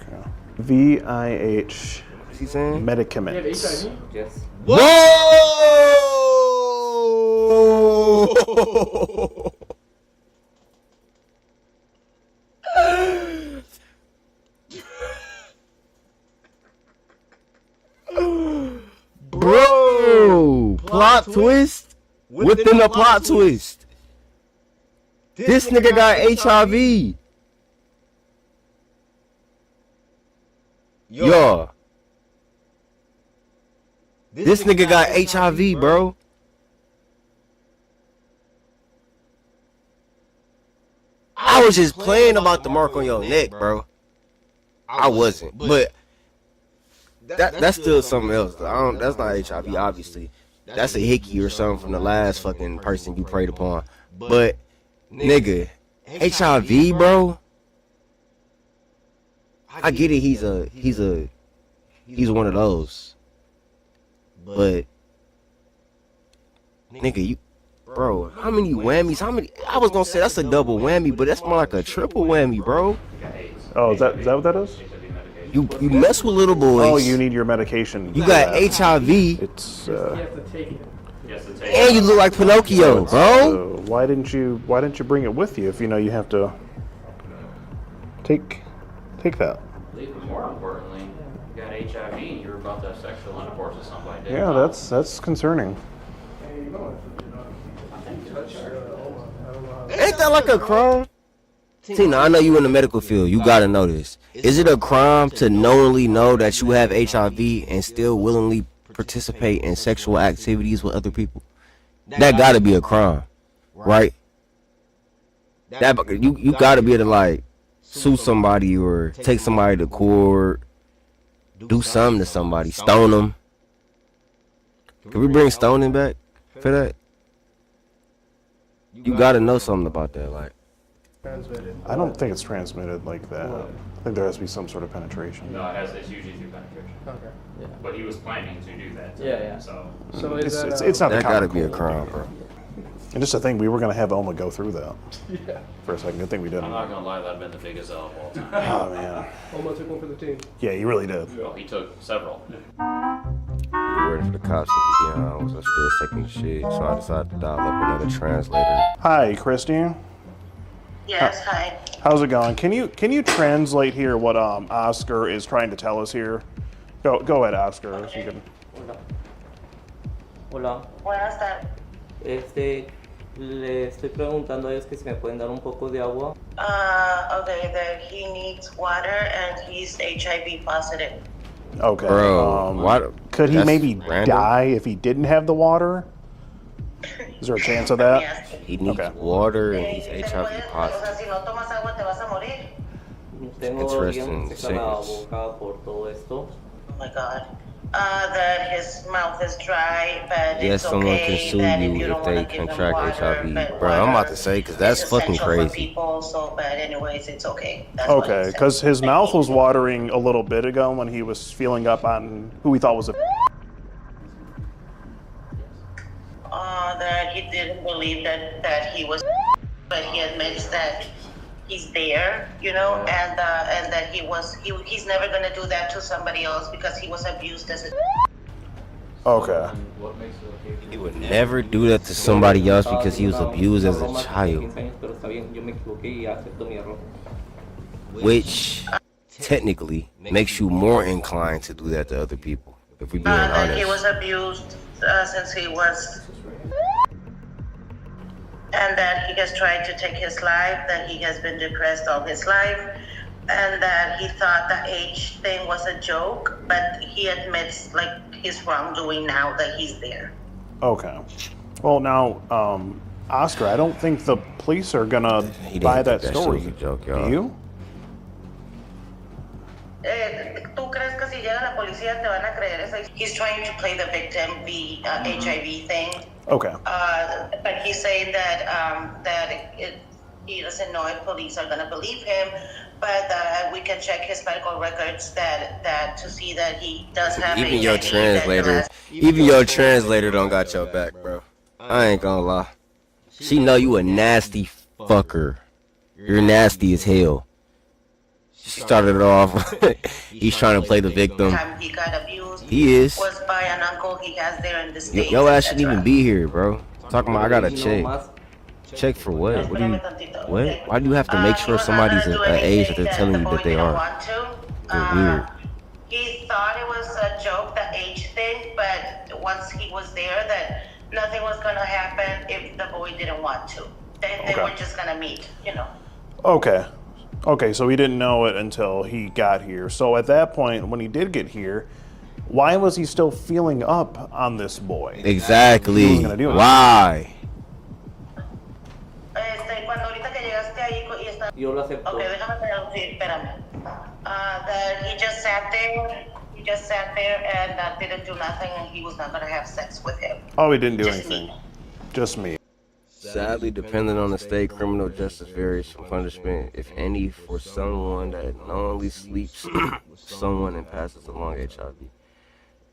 VIH. What's he saying? Medicaments. Yes. Whoa! Bro! Plot twist within a plot twist. This nigga got HIV. Yo. This nigga got HIV, bro. I was just playing about the mark on your neck, bro. I wasn't, but that's still something else. That's not HIV, obviously. That's a hickey or something from the last fucking person you preyed upon. But nigga, HIV, bro. I get it. He's one of those. But nigga, bro, how many whammies? I was gonna say that's a double whammy, but that's more like a triple whammy, bro. Oh, is that what that is? You mess with little boys. Oh, you need your medication. You got HIV. It's. And you look like Pinocchio, bro. Why didn't you bring it with you if you know you have to Take that. Even more importantly, you got HIV and you're about to have sexual intercourse with somebody. Didn't Yeah, you? that's concerning. Ain't that like a crime? Tina, I know you in the medical field. You gotta know this. Is it a crime to knowingly know that you have HIV and still willingly participate in sexual activities with other people? That gotta be a crime, right? That you gotta be able to like sue somebody or take somebody to court, do something to somebody, stone them. Can we bring stoning back for that? You gotta know something about that, like. I don't think it's transmitted like that. I think there has to be some sort of penetration. No, it's usually through penetration. Okay. Yeah. But he was planning to do that. Yeah. So It's not that the gotta common be a cold. crime, bro. And just to think, we were gonna have Oma go through that. Yeah. For a second, good thing we didn't. I'm not gonna lie, that'd been the biggest L of all time. Oh man. Almost took one for the team. Yeah, he really did. Well, he took several. We were waiting for the cops to get on. I was upstairs taking shit, so I decided to dial up another translator. Hi, Christine. Yes, hi. How's it going? Can you translate here what Oscar is trying to tell us here? Go ahead, Oscar. If you can. Hola. Buenas tardes. Le estoy preguntando a ellos que si me pueden dar un poco de agua. Okay, that he needs water and he's HIV positive. Okay. Bro, what? Could he That's maybe random. die if he didn't have the water? Is there a chance of that? He needs water and he's HIV O positive. sea, si no tomas agua te vas a morir. Tengo Interesting bien seca la sickness. boca por todo esto. Oh my God. That his mouth is dry, but Yes, it's someone okay can sue that if you you if don't they want to give him contract water, HIV. but Bro, I'm about water to say, because that's is fucking essential for crazy. people, so, but anyways, it's okay. That's what he Okay, said. because his mouth was watering a little bit ago when he was feeling up on who he thought was a. That he didn't believe that he was, but he admits that he's there, you know, and that he's never gonna do that to somebody else because he was abused as a. Okay. He would never do that to somebody else because he was abused as a child. Which technically makes you more inclined to do that to other people, if we're being That he honest. was abused since he was, and that he has tried to take his life, that he has been depressed all his life, and that he thought the age thing was a joke, but he admits like his wrongdoing now that he's there. Okay. Well, now, Oscar, I don't think the police are gonna He didn't buy think that that shit story. was a joke, y'all. Do you? ¿Tú crees que si llega la policía te van a creer esa? He's trying to play the victim, the HIV thing. Okay. But he's saying that he doesn't know if police are gonna believe him, but we can check his medical records that to see that he does have Even HIV. your translator don't got your back, bro. I ain't gonna lie. She know you a nasty fucker. You're nasty as hell. She started it off. He's trying to play the victim. He got abused. He is. Was by an uncle he has there in the States. Yo ass shouldn't even be here, bro. Talking about I gotta check. Check for what? What do you? What? Why do you have to make sure somebody's an age that they're telling you that they are? They're weird. He thought it was a joke, the age thing, but once he was there, that nothing was gonna happen if the boy didn't want to. They were just gonna meet, you know. Okay. Okay, so he didn't know it until he got here. So at that point, when he did get here, why was he still feeling up on this boy? Exactly. He wasn't gonna do anything. Why? Cuando ahorita que llegaste ahí y está. Yo lo acepto. Okay, déjame traducir, espérame. That he just sat there and didn't do nothing, and he was not gonna have sex with him. Oh, he didn't do Just anything. me. Just me. Sadly, depending on the state, criminal justice varies from punishment, if any, for someone that knowingly sleeps with someone and passes along HIV.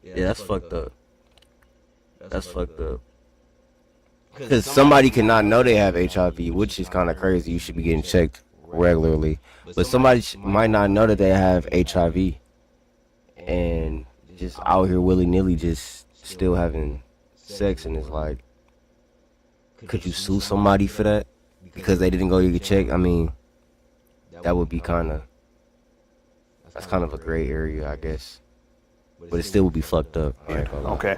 Yeah, that's fucked up. That's fucked up. Because somebody cannot know they have HIV, which is kind of crazy. You should be getting checked regularly. But somebody might not know that they have HIV and just out here willy-nilly just still having sex, and it's like, could you sue somebody for that? Because they didn't go get checked? I mean, that would be that's kind of a gray area, I guess. But it still would be fucked up. I ain't gonna lie. Okay.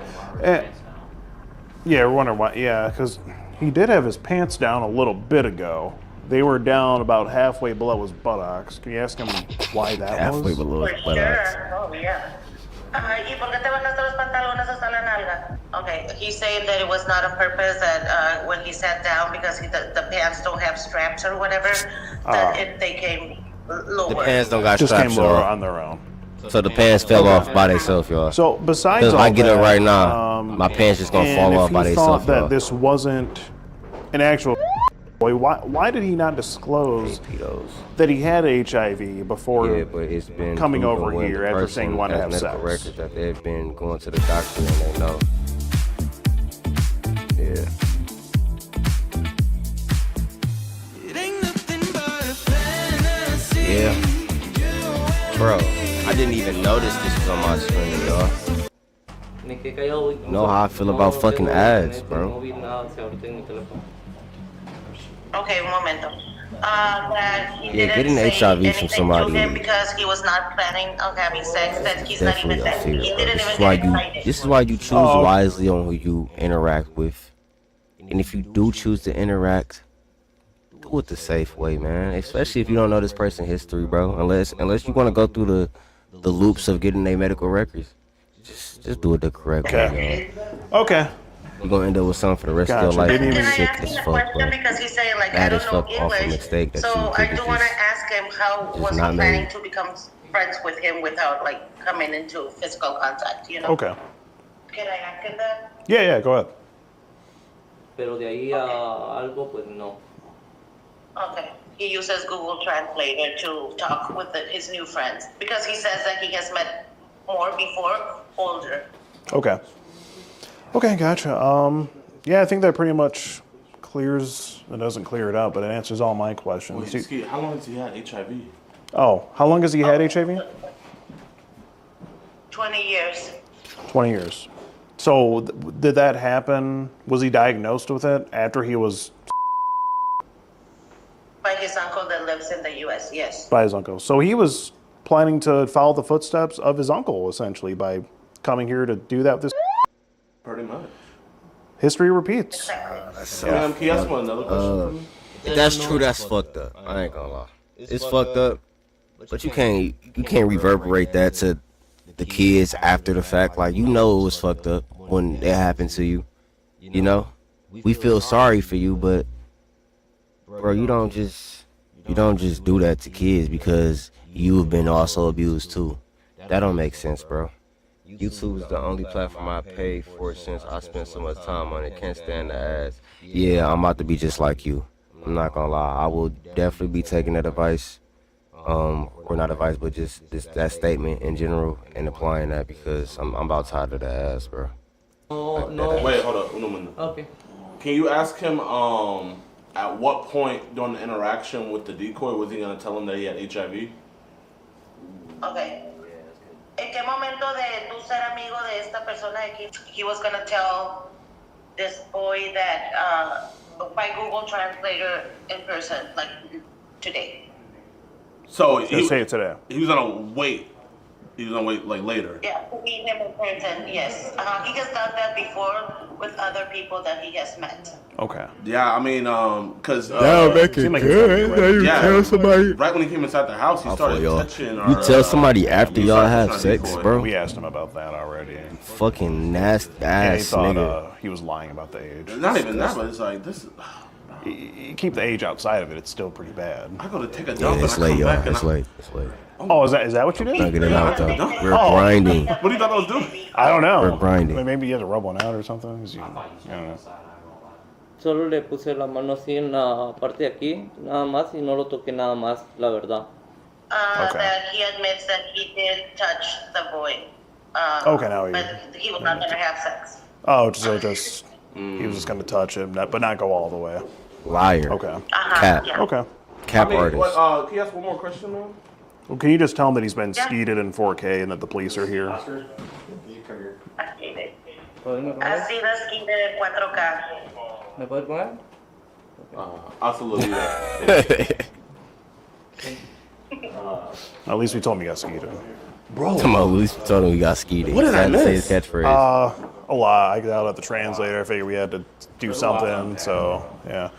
Yeah, we're wondering why. Yeah, because he did have his pants down a little bit ago. They were down about halfway below his buttocks. Can you ask him why that Halfway was? below his For buttocks. sure. Oh, yeah. ¿Y por qué te bajaste los pantalones hasta la nalga? Okay, he's saying that it was not on purpose, that when he sat down, because the pants don't have straps or whatever, that they came lower. The pants don't got Just straps came lower on. on their own. So the pants fell off by themselves, y'all. So besides Because if all I get up that, right now, my pants just gonna fall off by And if he thought themselves, that y'all. this wasn't an actual boy, why did he not disclose that he had HIV before Yeah, but it's been coming proven over when here the after person saying he wanted to have has sex? medical records that they've been going to the doctor and they know. Yeah. Yeah. Bro, I didn't even notice this was on my screen, y'all. You know how I feel about fucking ads, bro. Okay, un momento. That he Yeah, didn't getting say HIV from anything somebody to him because he was not planning on having sex, that he's not even Definitely a that. fear, He bro. didn't This even is why get you excited. this is why you choose wisely on who you interact with. And if you do choose to interact, do it the safe way, man. Especially if you don't know this person's history, bro. Unless you want to go through the loops of getting their medical records. Just do it the correct way, man. Okay. You're gonna end up with something for the rest of your life. Can I Sick ask as him a fuck, question, bro. because he's saying like That I is don't know fuck off a English, mistake that so you I could do have want to just ask him how was he not planning made. to become friends with him without like coming into physical contact, you know? Okay. Can I ask him that? Yeah, go ahead. Pero de ahí a algo, pues no. Okay. He uses Google Translator to talk with his new friends because he says that he has met more before, older. Okay, gotcha. Yeah, I think that pretty much clears. It doesn't clear it up, but it answers all my questions. Wait, how long has he had HIV? Oh, how long has he had HIV? 20 years. 20 years. So did that happen? Was he diagnosed with it after he was By his uncle that lives in the U.S., yes. by his uncle? So he was planning to follow the footsteps of his uncle, essentially, by coming here to do that with this. Pretty much. History repeats. Can you ask me another question? If that's true, that's fucked up. I ain't gonna lie. It's fucked up, but you can't reverberate that to the kids after the fact. Like, you know it was fucked up when it happened to you. You know, we feel sorry for you, but bro, you don't just do that to kids because you've been also abused too. That don't make sense, bro. YouTube is the only platform I paid for since I spent so much time on it. Can't stand the ads. Yeah, I'm about to be just like you. I'm not gonna lie. I will definitely be taking that advice, or not advice, but just that statement in general and applying that because I'm about tired of the ads, bro. No. Wait, hold up. Uno minuto. Okay. Can you ask him at what point during the interaction with the decoy was he gonna tell him that he had HIV? Okay. ¿En qué momento de tú ser amigo de esta persona he was gonna tell this boy that by Google Translator in person, like today? So Just say it today. He was gonna wait. He was gonna wait like later. Yeah, to meet him in person, yes. He has done that before with other people that he has met. Okay. Yeah, I mean, cause That'll make it good. How you tell somebody? Right when he came inside the house, he started touching. You tell somebody after y'all have sex, bro. We asked him about that already. Fucking nasty Yeah, he ass thought nigga. he was lying about the age. Not even that, but it's like this. You keep the age outside of it, it's still pretty bad. I go to take a Yeah, dump it's and I late, come y'all. back and It's late. It's late. Oh, is that what you did? Not getting out though. We're Oh. grinding. What do you thought I was doing? I don't know. We're grinding. Maybe you had to rub one out or something. 'Cause I don't know. Solo le puse la mano así en la parte de aquí, nada más, y no lo toqué nada más, la verdad. That he admits that he did touch the boy. Okay, now But he was not gonna have sex. Oh, so just he was just gonna touch him, but not go all the way. Liar. Okay. Cap. Okay. Cap I mean, artist. what, can you ask one more question, man? Well, can you just tell him that he's been skeeted in 4K and that the police are here? Oscar, you come here. Ha sido esquina en 4K. ¿Me puedes poner? Absolutely. At least we told him he got skeeted. Bro. Come on, at least we told him we got skeeted. What did I Say miss? his catchphrase. A lot. I got out at the translator. I figured we had to do something. So yeah.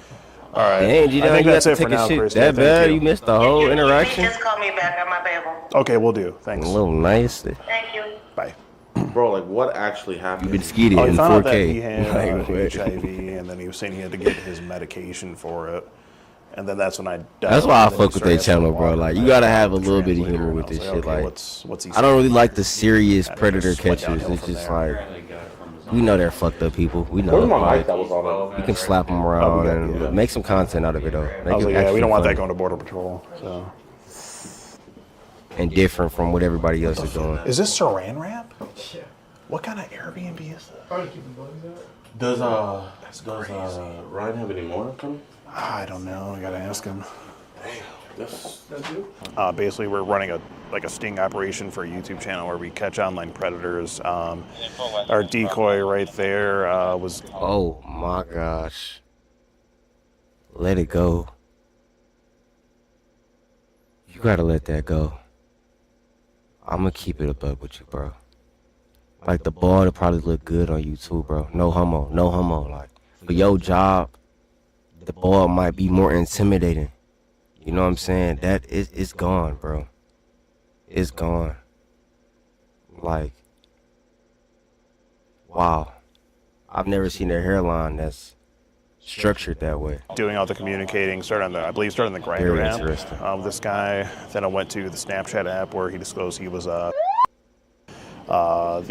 All right. Dang, I think that's it for now, Chris. That bad? You missed the whole interaction? Just call me back. I'm available. Okay, we'll do. Thanks. A little nice. Thank you. Bye. Bro, like what actually happened? You've been skeeted He in found out 4K. that he had Like, HIV, and then he was saying he had to get his medication for it. And then that's when I. That's why I and then fuck he with their started channel, asking bro. why. Like, you gotta have a little bit of Translator, humor and with I this was shit. okay, Like, what's he I don't really saying? like the serious And it predator just went catchers. downhill It's from just there. like, we know they're fucked up people. We know. Where's my Like, mic that was on? you can slap them around and make some content out of it, though. I Make was it like, yeah, we actually don't want that funny going to Border Patrol. So. and different from what everybody else is doing. Is this Saran wrap? What kind of Airbnb is this? Does Ryan have any more coming? I don't know. I gotta ask him. That's Basically, we're running a sting operation for a YouTube channel where we catch online predators. Our decoy right there was. Oh my gosh. Let it go. You gotta let that go. I'm gonna keep it a buck with you, bro. Like, the ball will probably look good on you too, bro. No homo, no homo. Like, for your job, the ball might be more intimidating. You know what I'm saying? That is, it's gone, bro. It's gone. Like, wow. I've never seen a hairline that's structured that way. Doing all the communicating, started on the Grindr Very app. interesting. This guy. Then I went to the Snapchat app where he disclosed he was the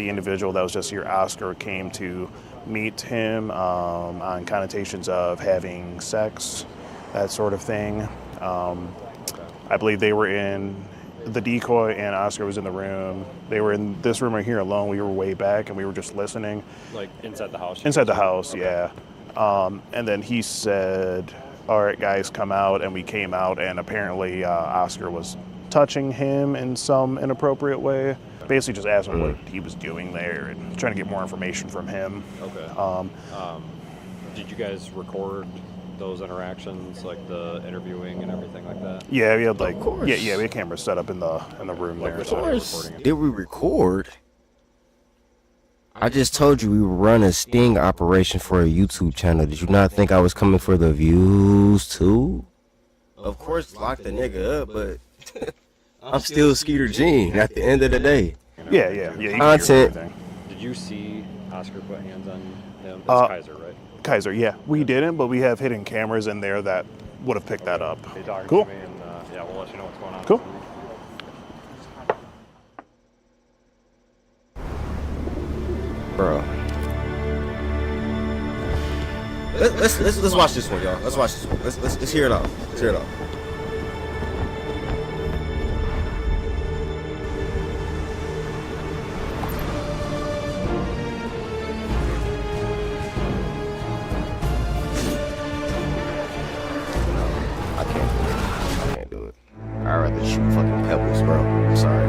individual that was just here, Oscar, came to meet him on connotations of having sex, that sort of thing. I believe they were in the decoy, and Oscar was in the room. They were in this room right here alone. We were way back, and we were just listening. Like inside the house? Inside the house, yeah. And then he said, all right, guys, come out. And we came out, and apparently Oscar was touching him in some inappropriate way. Basically just asked him what he was doing there and trying to get more information from him. Okay. Did you guys record those interactions, like the interviewing and everything like that? Yeah, we had we had cameras set up in the room there. Of course. Did we record? I just told you we would run a sting operation for a YouTube channel. Did you not think I was coming for the views too? Of course, lock the nigga up, but I'm still Skeeter Gene at the end of the day. Yeah. Content. Did you see Oscar put hands on him? It's Kaiser, right? Kaiser, yeah. We didn't, but we have hidden cameras in there that would have picked that up. Hey, talking Cool. to me, and yeah, we'll let you know what's going on. Cool. Bro. Let's watch this one, y'all. Let's watch this one. Let's hear it out. Let's hear it out. I can't do it. I'd rather shoot fucking pebbles, bro. I'm sorry.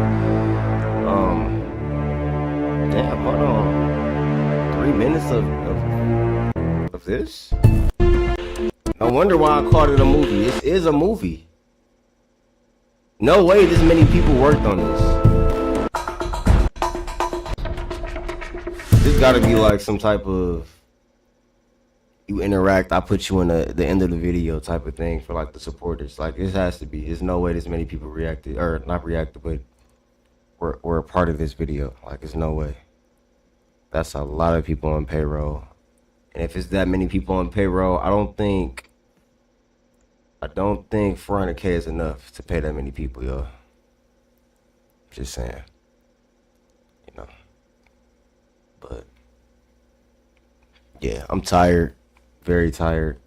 Damn, hold on. 3 minutes of this? No wonder why I called it a movie. This is a movie. No way this many people worked on this. This gotta be like some type of, you interact, I put you in the end of the video type of thing for like the supporters. Like, this has to be. There's no way this many people reacted, or not reacted, but were a part of this video. Like, there's no way. That's a lot of people on payroll. And if it's that many people on payroll, I don't think 400K is enough to pay that many people, yo. Just saying. You know. But yeah, I'm tired. Very tired.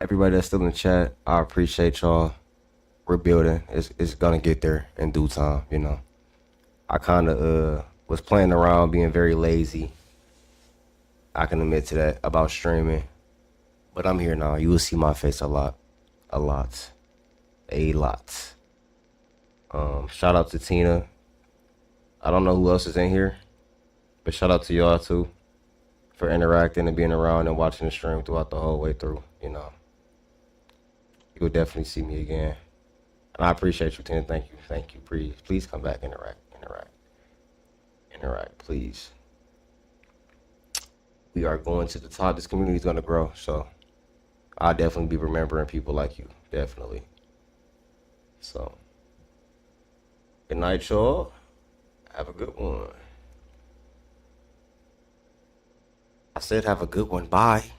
Everybody that's still in the chat, I appreciate y'all. We're building. It's gonna get there in due time, you know. I kinda was playing around being very lazy. I can admit to that about streaming. But I'm here now. You will see my face a lot. Shout out to Tina. I don't know who else is in here, but shout out to y'all too for interacting and being around and watching the stream throughout the whole way through, you know. You'll definitely see me again. And I appreciate you, Tim. Thank you. Please come back, interact, please. We are going to the top. This community is going to grow, so I'll definitely be remembering people like you, definitely. So, good night, y'all. Have a good one. I said have a good one. Bye.